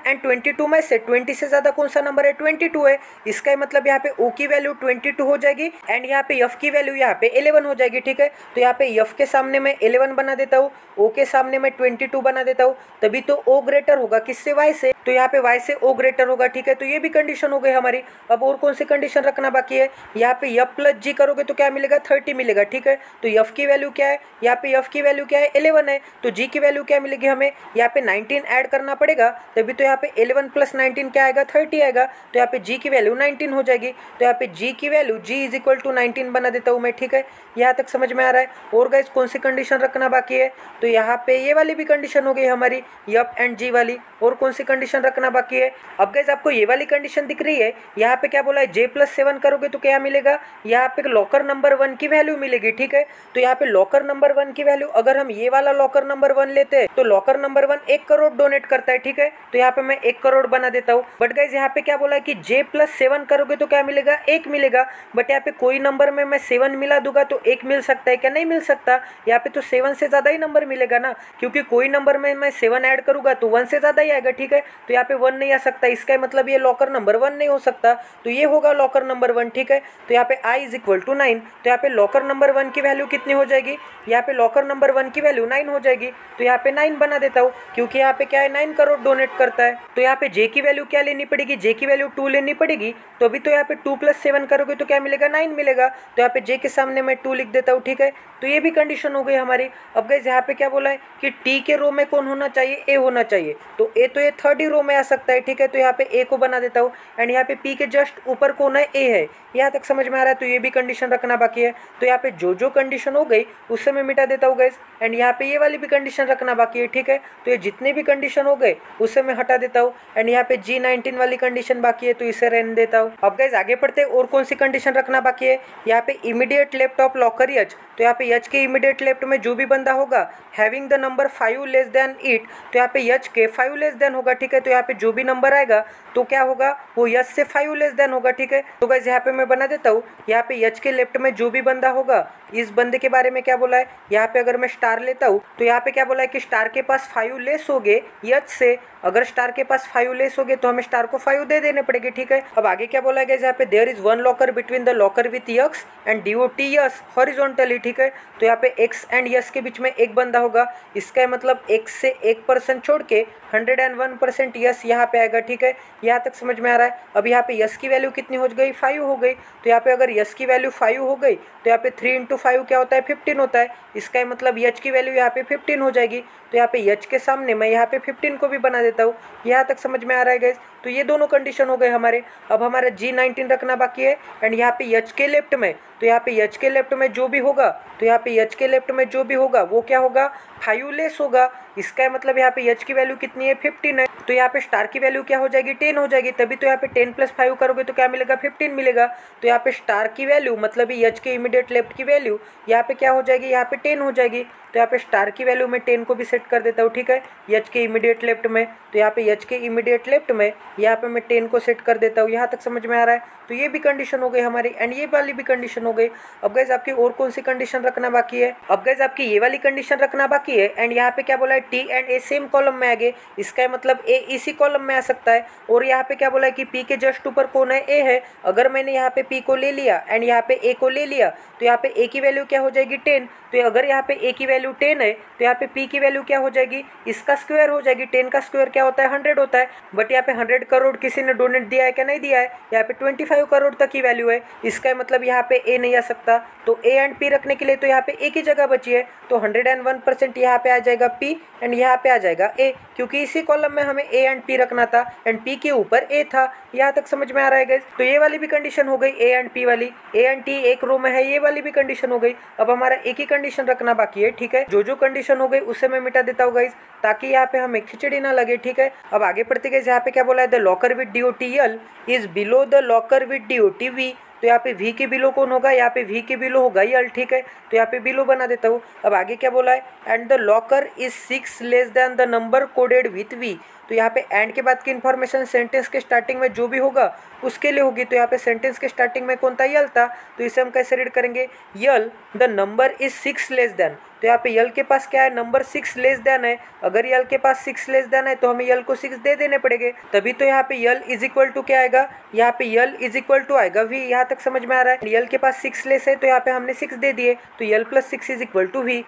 एंड 22 में से 20 से ज़्यादा कौन सा नंबर है, 22 है। इसका मतलब यहाँ पे o की वैल्यू 22 हो जाएगी एंड यहाँ पे f की वैल्यू यहाँ पे 11 हो जाएगी, ठीक है। तो यहाँ पे f के सामने मैं 11 बना देता हूँ, o के सामने मैं 22 बना देता हूँ, तभी तो o ग्रेटर होगा किससे, y से। तो यहाँ पे y से o ग्रेटर होगा, ठीक है। तो ये भी कंडीशन हो गई हमारी। अब और कौन सी कंडीशन रखना बाकी है, यहाँ पे f प्लस g करोगे तो क्या मिलेगा, 30 मिलेगा, ठीक है। तो f की वैल्यू क्या है, यहाँ पे f की वैल्यू क्या है, 11 है। तो जी की वैल्यू क्या मिलेगी हमें, यहाँ पे 19 ऐड करना पड़ेगा, तभी तो यहाँ पे 11 + 19 क्या आएगा, 30 आएगा। तो यहाँ पे जी की वैल्यू 19 हो जाएगी। तो यहाँ पे जी की value G is equal to 19 बना देता हूँ मैं, ठीक है। यहाँ तक समझ में आ रहा है। और गाइस कौन सी कंडीशन रखना बाकी है, तो यहाँ पे ये वाली भी कंडीशन हो गई हमारी, यप एंड जी वाली। और कौन सी कंडीशन रखना बाकी है, अब गाइस आपको ये वाली कंडीशन दिख रही है, यहाँ पे क्या बोला है, j+7 करोगे तो क्या मिलेगा, यहाँ पे लॉकर नंबर 1 की वैल्यू मिलेगी, ठीक है। तो यहाँ पे लॉकर नंबर 1 की वैल्यू, अगर हम ये वाला लॉकर नंबर 1 लेते हैं तो लॉकर नंबर 1 1 करोड़ डोनेट करता है, ठीक है। तो यहाँ पे मैं 1 करोड़ बना देता हूँ। बट गाइस यहाँ पे क्या बोला है कि j+7 करोगे तो क्या मिलेगा, 1 मिलेगा। बट यहाँ पे कोई नंबर में मैं 7 मिला दूंगा तो 1 मिल सकता है क्या, नहीं मिल सकता। यहाँ पे तो 7 से ज्यादा ही नंबर मिलेगा ना, क्योंकि कोई नंबर में मैं 7 ऐड करूंगा तो 1 से ज्यादा ही आएगा, ठीक है। तो यहाँ पे 1 नहीं आ सकता, इसका मतलब ये लॉकर नंबर 1 नहीं हो सकता, तो ये होगा लॉकर नंबर 1, ठीक है। तो यहाँ पे i इज इक्वल टू 9। तो यहाँ पे लॉकर नंबर 1 की वैल्यू कितनी हो जाएगी, यहाँ पे लॉकर नंबर 1 की वैल्यू 9 हो जाएगी। तो यहाँ पे 9 बना देता हूँ, क्योंकि यहाँ पे क्या है, 9 करोड़ डोनेट करता है। तो यहाँ पे j की वैल्यू क्या लेनी पड़ेगी, j की वैल्यू 2 लेनी पड़ेगी। तो अभी तो यहाँ पे 2 + 7 करोगे तो क्या मिलेगा, 9 मिलेगा। तो यहाँ पे j के सामने मैं 2 लिख देता हूँ, ठीक है। तो ये भी कंडीशन हो गई हमारी। अब गाइस यहाँ पे क्या बोला है कि t के रो में कौन होना चाहिए, a होना चाहिए। तो a तो ये 3rd रो में आ सकता है, ठीक है। तो यहाँ पे a को बना देता हूँ। एंड यहाँ पे p के जस्ट ऊपर कौन है, a है। यहाँ तक समझ में आ रहा है। तो ये भी कंडीशन रखना बाकी है। तो यहाँ पे जो जो कंडीशन हो गई उससे मैं मिटा देता हूँ गाइस। एंड यहाँ पे ये वाली भी कंडीशन रखना बाकी है, ठीक है। तो ये जितने भी कंडीशन हो गए उससे मैं हटा देता हूँ। एंड यहाँ पे G19 वाली कंडीशन बाकी है, तो इसे रहने देता हूँ। अब गाइस आगे बढ़ते हैं, और कौन सी कंडीशन रखना बाकी है। यहाँ पे immediate left of locker H, तो यहाँ पे एच के इमीडिएट लेफ्ट में जो भी बंदा होगा having the number 5 less than it, तो यहाँ पे एच के 5 लेस देन होगा, ठीक है। तो यहाँ पे जो भी नंबर आएगा तो क्या होगा, वो एच से 5 लेस देन होगा, ठीक है। तो गाइस यहाँ पे मैं बना देता हूँ, यहाँ पे एच के लेफ्ट में जो भी बंदा होगा, इस बंदे के बारे में क्या बोला है, यहाँ पे अगर मैं स्टार लेता हूँ तो यहाँ पे क्या बोला है कि स्टार के पास 5 लेस हो गए एच से। अगर स्टार के पास 5 लेस हो गए तो हमें स्टार को 5 दे देने पड़ेंगे, ठीक है। अब आगे क्या बोला है, यहाँ पे there is 1 locker between the locker with X and DOT horizontally, ठीक है। तो यहाँ पे एक्स एंड यस के बीच में एक बंदा होगा, इसका मतलब एक्स से 1% छोड़ के 101% यस यहाँ पे आएगा, ठीक है। यहाँ तक समझ में आ रहा है। अब यहाँ पे यस की वैल्यू कितनी हो गई, 5 हो गई। तो यहाँ पे अगर यस की वैल्यू 5 हो गई तो यहाँ पे 3 × 5 क्या होता है, 15 होता है। इसका मतलब एच की वैल्यू यहाँ पे 15 हो जाएगी। तो यहाँ पे एच के सामने मैं यहाँ पे 15 को भी बना देता हूँ। यहाँ तक समझ में आ रहा है गाइस। तो ये दोनों कंडीशन हो गए हमारे। अब हमारा G19 रखना बाकी है। एंड यहाँ पे एच के लेफ्ट में, तो यहाँ पे एच के लेफ्ट में जो भी होगा, तो यहाँ पे एच के लेफ्ट में जो भी होगा वो क्या होगा, 5 लेस होगा। इसका मतलब यहाँ पे एच की वैल्यू कितनी है, 15 है। तो यहाँ पे स्टार की वैल्यू क्या हो जाएगी, 10 हो जाएगी। तभी तो यहाँ पे 10 + 5 करोगे तो क्या मिलेगा, 15 मिलेगा। तो यहाँ पे स्टार की वैल्यू मतलब एच के इमीडिएट लेफ्ट की वैल्यू यहाँ पे क्या हो जाएगी, यहाँ पे 10 हो जाएगी। तो यहाँ पे स्टार की वैल्यू में 10 को भी सेट कर देता हूँ, ठीक है, एच के इमीडिएट लेफ्ट में। तो यहाँ पे एच के इमीडिएट लेफ्ट में यहाँ पे मैं 10 को सेट कर देता हूँ। यहाँ तक समझ में आ रहा है। तो ये भी कंडीशन हो गई हमारी। एंड ये वाली भी कंडीशन हो गई। अब गाइस आपकी और कौन सी कंडीशन रखना बाकी है, अब गाइस आपकी ये वाली कंडीशन रखना बाकी है। एंड यहाँ पे क्या बोला है, T and A same column में आ गए। इसका मतलब ए इसी कॉलम में आ सकता है। और यहाँ पे क्या बोला है कि पी के जस्ट ऊपर कौन है, ए है। अगर मैंने यहाँ पे पी को ले लिया एंड यहाँ पे ए को ले लिया तो यहाँ पे ए की वैल्यू क्या हो जाएगी, 10। तो अगर यहाँ पे ए की वैल्यू 10 है तो यहाँ पे पी की वैल्यू क्या हो जाएगी, इसका स्क्वायर हो जाएगी। 10 का स्क्वायर क्या होता है, 100 होता है। बट यहाँ पे 100 करोड़ किसी ने डोनेट दिया है क्या, नहीं दिया है। यहाँ पे 25 करोड़ तक की वैल्यू है। इसका मतलब यहाँ पे ए नहीं आ सकता। तो ए एंड पी रखने के लिए तो यहाँ पे ए की जगह बची है। तो 101% यहाँ पे आ जाएगा पी एंड यहाँ पे आ जाएगा ए, क्योंकि इसी कॉलम में हमें ए एंड पी रखना था एंड पी के ऊपर ए था। यहाँ तक समझ में आ रहा है गाइस। तो ये वाली भी कंडीशन हो गई ए एंड पी वाली। ए एंड टी एक रो में है, ये वाली भी कंडीशन हो गई। अब हमारा एक ही कंडीशन रखना बाकी है, ठीक है। जो जो कंडीशन हो गई उसे मैं मिटा देता हूँ गाइस, ताकि यहाँ पे हमें खिचड़ी ना लगे, ठीक है। अब आगे बढ़ते गए, यहाँ पे क्या बोला है, the locker with DOTL is below the locker with DOTV। तो यहाँ पे वी के बिलो कौन होगा, यहाँ पे वी के बिलो होगा यल, ठीक है। तो यहाँ पे बिलो बना देता हूँ। अब आगे क्या बोला है, and the locker is 6 less than the number coded with V. तो यहाँ पे एंड के बाद की इन्फॉर्मेशन सेंटेंस के स्टार्टिंग में जो भी होगा उसके लिए होगी। तो यहाँ पे सेंटेंस के स्टार्टिंग में कौन था, यल था। तो इसे हम कैसे रीड करेंगे, यल the number is 6 less than. तो यहाँ पे यल के पास क्या है, नंबर 6 लेस देन है। अगर यल के पास 6 लेस देन है तो हमें यल को 6 दे देने पड़ेंगे। तभी तो यहाँ पे यल इज इक्वल टू क्या आएगा, यहाँ पे यल इज इक्वल टू आएगा वी। यहाँ तक समझ में आ रहा है। यल के पास 6 लेस है तो यहाँ पे हमने 6 दे दिए। तो यल + 6 इज इक्वल टू वी।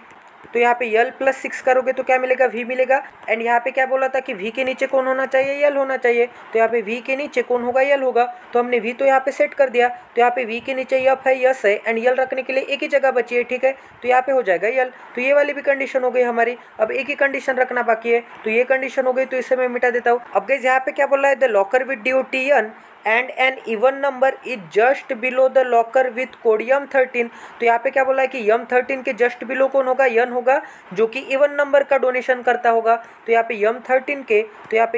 तो यहाँ पे यल प्लस 6 करोगे तो क्या मिलेगा, वी मिलेगा। एंड यहाँ पे क्या बोला था कि वी के नीचे कौन होना चाहिए, यल होना चाहिए। तो यहाँ पे वी के नीचे कौन होगा, यल होगा। तो हमने वी तो यहाँ पे सेट कर दिया। तो यहाँ पे वी के नीचे यफ है, यस है, एंड यल रखने के लिए एक ही जगह बची है, ठीक है। तो यहाँ पे हो जाएगा यल। तो ये वाली भी कंडीशन हो गई हमारी। अब एक ही कंडीशन रखना बाकी है, तो ये कंडीशन हो गई, तो इसे मैं मिटा देता हूँ। अब गाइस यहाँ पे क्या बोला है, the locker with DOT and an even number is just below the locker with code M13। तो यहाँ पे क्या बोला है कि M13 के जस्ट बिलो कौन होगा, यन होगा, जो कि इवन नंबर का डोनेशन करता होगा। तो यहाँ पे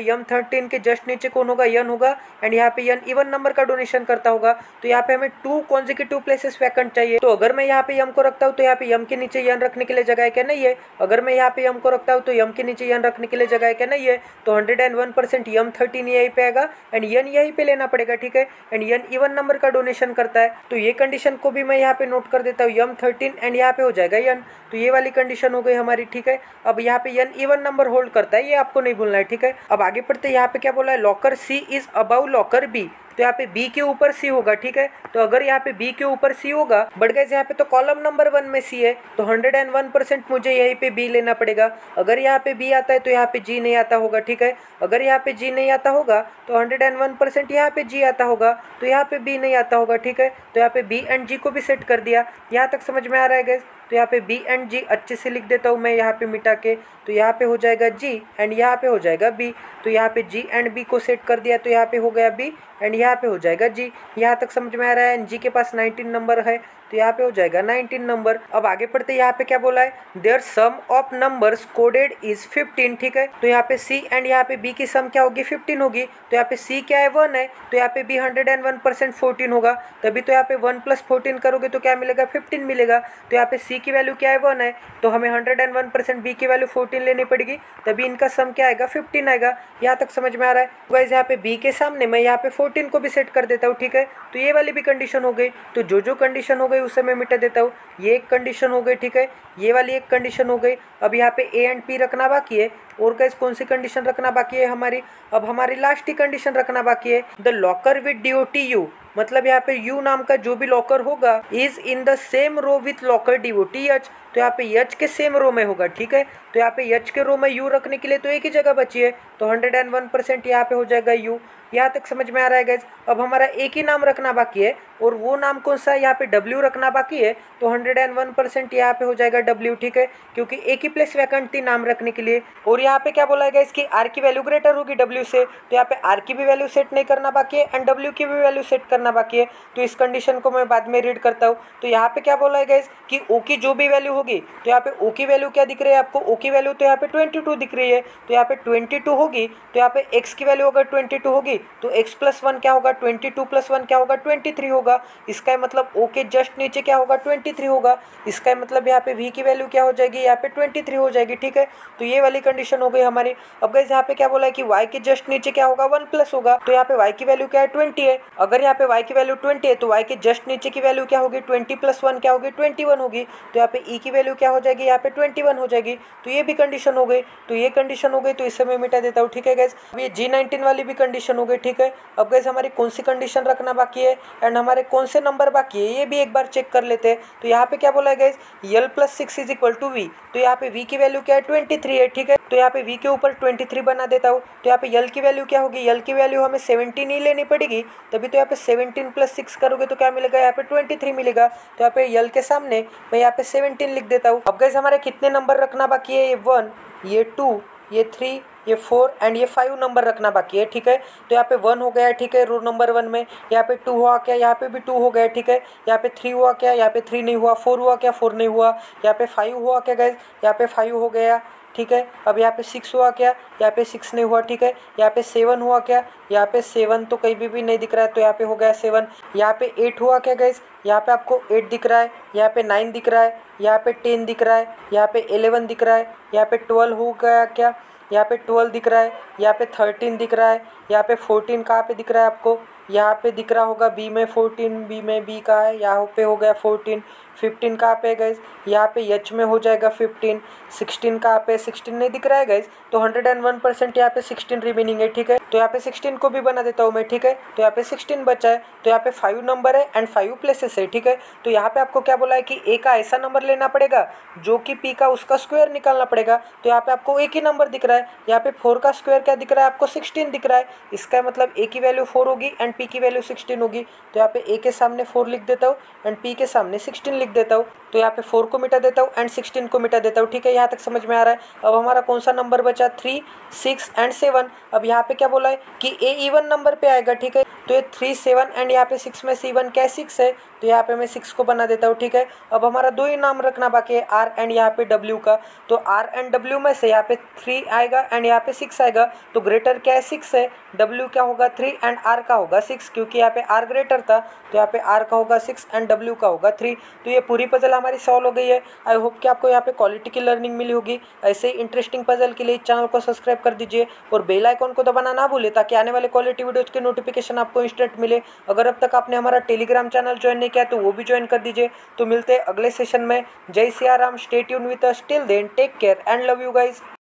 M13 के जस्ट नीचे कौन होगा, यन होगा, एंड यहाँ पे यन इवन नंबर का डोनेशन करता होगा। तो यहाँ पे हमें 2 कॉन्जिक्यूटिव प्लेसेस वैकेंट चाहिए। तो अगर मैं यहाँ पे यम को रखता हूँ तो यहाँ पे यम के नीचे यन रखने के लिए जगह है क्या, नहीं है। अगर मैं यहाँ पे यम को रखता हूँ तो यम के नीचे यन रखने के लिए जगह है क्या, नहीं है। तो 101% M13 यहीं पे आएगा एंड यन यहीं पे लेना पड़ेगा, ठीक है। एंड यन इवन नंबर का डोनेशन करता है। तो ये कंडीशन को भी मैं यहाँ पे नोट कर देता हूँ, M13 एंड यहाँ पे हो जाएगा यन। तो ये वाली कंडीशन हो गई हमारी, ठीक है। अब यहाँ पे यन इवन नंबर होल्ड करता है, ये आपको नहीं भूलना है, ठीक है। अब आगे पढ़ते, यहाँ पे क्या बोला है, locker C is above locker B। तो यहाँ पे B के ऊपर C होगा, ठीक है। तो अगर यहाँ पे B के ऊपर C होगा, बट गाइस यहाँ पे तो कॉलम नंबर 1 में C है, तो 101% मुझे यहीं पे B लेना पड़ेगा। अगर यहाँ पे B आता है तो यहाँ पे G नहीं आता होगा, ठीक है। अगर यहाँ पे G नहीं आता होगा तो 101% यहाँ पे G आता होगा, तो यहाँ पे B नहीं आता होगा, ठीक है। तो यहाँ पे B एंड G को भी सेट कर दिया। यहाँ तक समझ में आ रहा है गाइस। तो यहाँ पे B एंड G अच्छे से लिख देता हूँ मैं यहाँ पे मिटा के। तो यहाँ पे हो जाएगा G एंड यहाँ पे हो जाएगा B। तो यहाँ पे G एंड B को सेट कर दिया, तो यहाँ पे हो गया B एंड यहाँ पे हो जाएगा G। यहाँ तक समझ में आ रहा है। G के पास 19 नंबर है, तो यहाँ पे हो जाएगा 19 नंबर। अब आगे पढ़ते, यहाँ पे क्या बोला है, there sum of numbers coded is 15, ठीक है। तो यहाँ पे C एंड यहाँ पे B की सम क्या होगी, 15 होगी। तो यहाँ पे C क्या है, 1 है, तो यहाँ पे B 101% 14 होगा। तभी तो यहाँ पे 1 + 14 करोगे तो क्या मिलेगा, 15 मिलेगा। तो यहाँ पे C की वैल्यू क्या है, 1 है, तो हमें 101% B की वैल्यू 14 लेनी पड़ेगी, तभी इनका सम क्या आएगा, 15 आएगा। यहाँ तक समझ में आ रहा है। गाइस यहाँ पे B के सामने मैं यहाँ पे 14 को भी सेट कर देता हूँ, ठीक है। तो ये वाली भी कंडीशन हो गई। तो जो कंडीशन हो गई उसे मैं मिटा देता हूँ। ये एक कंडीशन हो गई, ठीक है। ये वाली एक कंडीशन हो गई। अब यहाँ पे A एंड P रखना बाकी है। और गाइस कौन सी कंडीशन रखना बाकी है हमारी, अब हमारी लास्ट ही कंडीशन रखना बाकी है, द लॉकर विद DOTU। मतलब यहाँ पे U नाम का जो भी लॉकर होगा is in the same row with locker DOTH। तो यहाँ पे H के सेम रो में होगा, ठीक है। तो यहाँ पे H के रो में U रखने के लिए तो एक ही जगह बची है, तो 101% यहाँ पे हो जाएगा U। यहाँ तक समझ में आ रहा है गाइज। अब हमारा एक ही नाम रखना बाकी है, और वो नाम कौन सा है, यहाँ पे W रखना बाकी है। तो 101% यहाँ पे हो जाएगा W, ठीक है, क्योंकि एक ही प्लेस वैकेंट थी नाम रखने के लिए। और यहाँ पे क्या बोला है गाइज कि R की वैल्यू ग्रेटर होगी W से। तो यहाँ पे R की भी वैल्यू सेट नहीं करना बाकी है एंड W की भी वैल्यू सेट करना बाकी है। तो इस कंडीशन को मैं बाद में रीड करता हूँ। तो यहाँ पे क्या बोला है गाइज कि O की जो भी वैल्यू होगी, तो यहाँ पे O की वैल्यू क्या दिख रही है आपको, O की वैल्यू तो यहाँ पे 22 दिख रही है। तो यहाँ पे 22 होगी, तो यहाँ पे X की वैल्यू अगर 22 होगी तो X + 1 क्या होगा, 22 + 1 क्या होगा, 23 होगा। इसका मतलब O के जस्ट नीचे क्या होगा, 23 होगा। इसका मतलब यहाँ पे V की वैल्यू क्या हो जाएगी, यहाँ पे 23 हो जाएगी, ठीक है। तो ये वाली कंडीशन हो गई हमारी। अब गाइस यहाँ पे क्या बोला है कि Y के जस्ट नीचे क्या होगा, 1+ होगा। तो यहाँ पे Y की वैल्यू क्या है, 20 है। अगर यहाँ पे Y की वैल्यू 20 है तो Y के जस्ट नीचे की वैल्यू क्या होगी, 20 + 1 क्या होगी, 21 होगी। तो यहाँ पे E की वैल्यू क्या हो जाएगी, यहाँ पे 21 हो जाएगी। तो ये भी कंडीशन हो गई। तो ये कंडीशन हो गई, तो इसे मैं मिटा देता हूँ, ठीक है गाइस। अब ये G19 वाली भी कंडीशन हो गई, ठीक है। अब गाइस हमारी कौन सी कंडीशन रखना बाकी है एंड हमारे कौन से नंबर बाकी है, ये भी एक बार चेक कर लेते हैं। तो यहाँ पे क्या बोला है गाइस, L + 6 = V। तो यहाँ पे V की वैल्यू क्या है, 23 है, ठीक है। तो यहाँ पे V के ऊपर 23 बना देता हूँ। तो यहाँ पे L की वैल्यू क्या होगी, L की वैल्यू हमें 17 ही लेनी पड़ेगी, तभी तो यहाँ पे 17 + 6 करोगे तो क्या मिलेगा, यहाँ पे 23 मिलेगा। तो यहाँ पे L के सामने मैं यहाँ पे 17 लिख देता हूँ। अब गाइस हमारे कितने नंबर रखना बाकी है, ये 1, ये 2, ये 3, ये 4 एंड ये 5 नंबर रखना बाकी है, ठीक है। तो यहाँ पे 1 हो गया है, ठीक है, रो नंबर 1 में। यहाँ पे 2 हुआ क्या, यहाँ पे भी 2 हो गया, ठीक है। यहाँ पे 3 हुआ क्या, यहाँ पे 3 नहीं हुआ। 4 हुआ क्या, 4 नहीं हुआ। यहाँ पे 5 हुआ क्या गाइस, यहाँ पे 5 हो गया, ठीक है। अब यहाँ पे 6 हुआ क्या, यहाँ पे 6 नहीं हुआ, ठीक है। यहाँ पे 7 हुआ क्या, यहाँ पे 7 तो कहीं भी नहीं दिख रहा है, तो यहाँ पे हो गया 7। यहाँ पे 8 हुआ क्या गाइस, यहाँ पे आपको 8 दिख रहा है। यहाँ पे 9 दिख रहा है, यहाँ पे 10 दिख रहा है, यहाँ पे 11 दिख रहा है, यहाँ पे 12 हो गया क्या, यहाँ पे 12 दिख रहा है, यहाँ पे 13 दिख रहा है, यहाँ पे 14 कहाँ पे दिख रहा है आपको, यहाँ पे दिख रहा होगा बी में 14, बी में बी का है, यहाँ पे हो गया 14, 15 कहाँ पे है गाइज, यहाँ पे एच में हो जाएगा 15, 16 कहाँ पे, 16 नहीं दिख रहा है गाइज, तो 101% यहाँ पे 16 रिमेनिंग है, ठीक है। तो यहाँ पे 16 को भी बना देता हूँ मैं, ठीक है। तो यहाँ पे 16 बचा है, तो यहाँ पे 5 नंबर है एंड 5 प्लेसेस है, ठीक है। तो यहाँ पे आपको क्या बोला है कि ए का ऐसा नंबर लेना पड़ेगा जो कि पी का उसका स्क्वायर निकालना पड़ेगा। तो यहाँ पे आपको एक ही नंबर दिख रहा है, यहाँ पे 4 का स्क्वायर क्या दिख रहा है आपको, 16 दिख रहा है। इसका मतलब ए की वैल्यू 4 होगी एंड पी की वैल्यू 16 होगी। तो यहाँ पे ए के सामने 4 लिख देता हूँ एंड पी के सामने 16 लिख देता हूँ। तो यहाँ पे 4 को मिटा देता हूँ एंड 16 को मिटा देता हूँ, ठीक है। यहाँ तक समझ में आ रहा है। अब हमारा कौन सा नंबर बचा, 3, 6 एंड 7। अब यहाँ पे क्या बोला है कि ए इवन नंबर पे आएगा, ठीक है। तो ये 3, 7 एंड यहाँ पे 6 में से इवन क्या है, 6 है। तो यहाँ पे मैं 6 को बना देता हूँ, ठीक है। अब हमारा दो ही नाम रखना बाकी है, आर एंड यहाँ पे डब्ल्यू का। तो आर एंड डब्ल्यू में से यहाँ पे 3 आएगा एंड यहाँ पे 6 आएगा। तो ग्रेटर क्या है, 6 है। डब्ल्यू क्या होगा, 3 एंड आर का होगा 6, क्योंकि यहाँ पे आर ग्रेटर था। तो यहाँ पे आर का होगा 6 एंड डब्ल्यू का होगा 3। तो ये पूरी पजल हमारी सॉल्व हो गई है। आई होप कि आपको यहाँ पे क्वालिटी की लर्निंग मिली होगी। ऐसे ही इंटरेस्टिंग पजल के लिए चैनल को सब्सक्राइब कर दीजिए और बेल आइकॉन को दबाना ना भूले, ताकि आने वाले क्वालिटी वीडियोज़ की नोटिफिकेशन आपको इंस्टेंट मिले। अगर अब तक आपने हमारा टेलीग्राम चैनल ज्वाइन नहीं किया तो वो भी ज्वाइन कर दीजिए। तो मिलते हैं अगले सेशन में। Jai Siya Ram, stay tuned with us, till then take care and love you guys.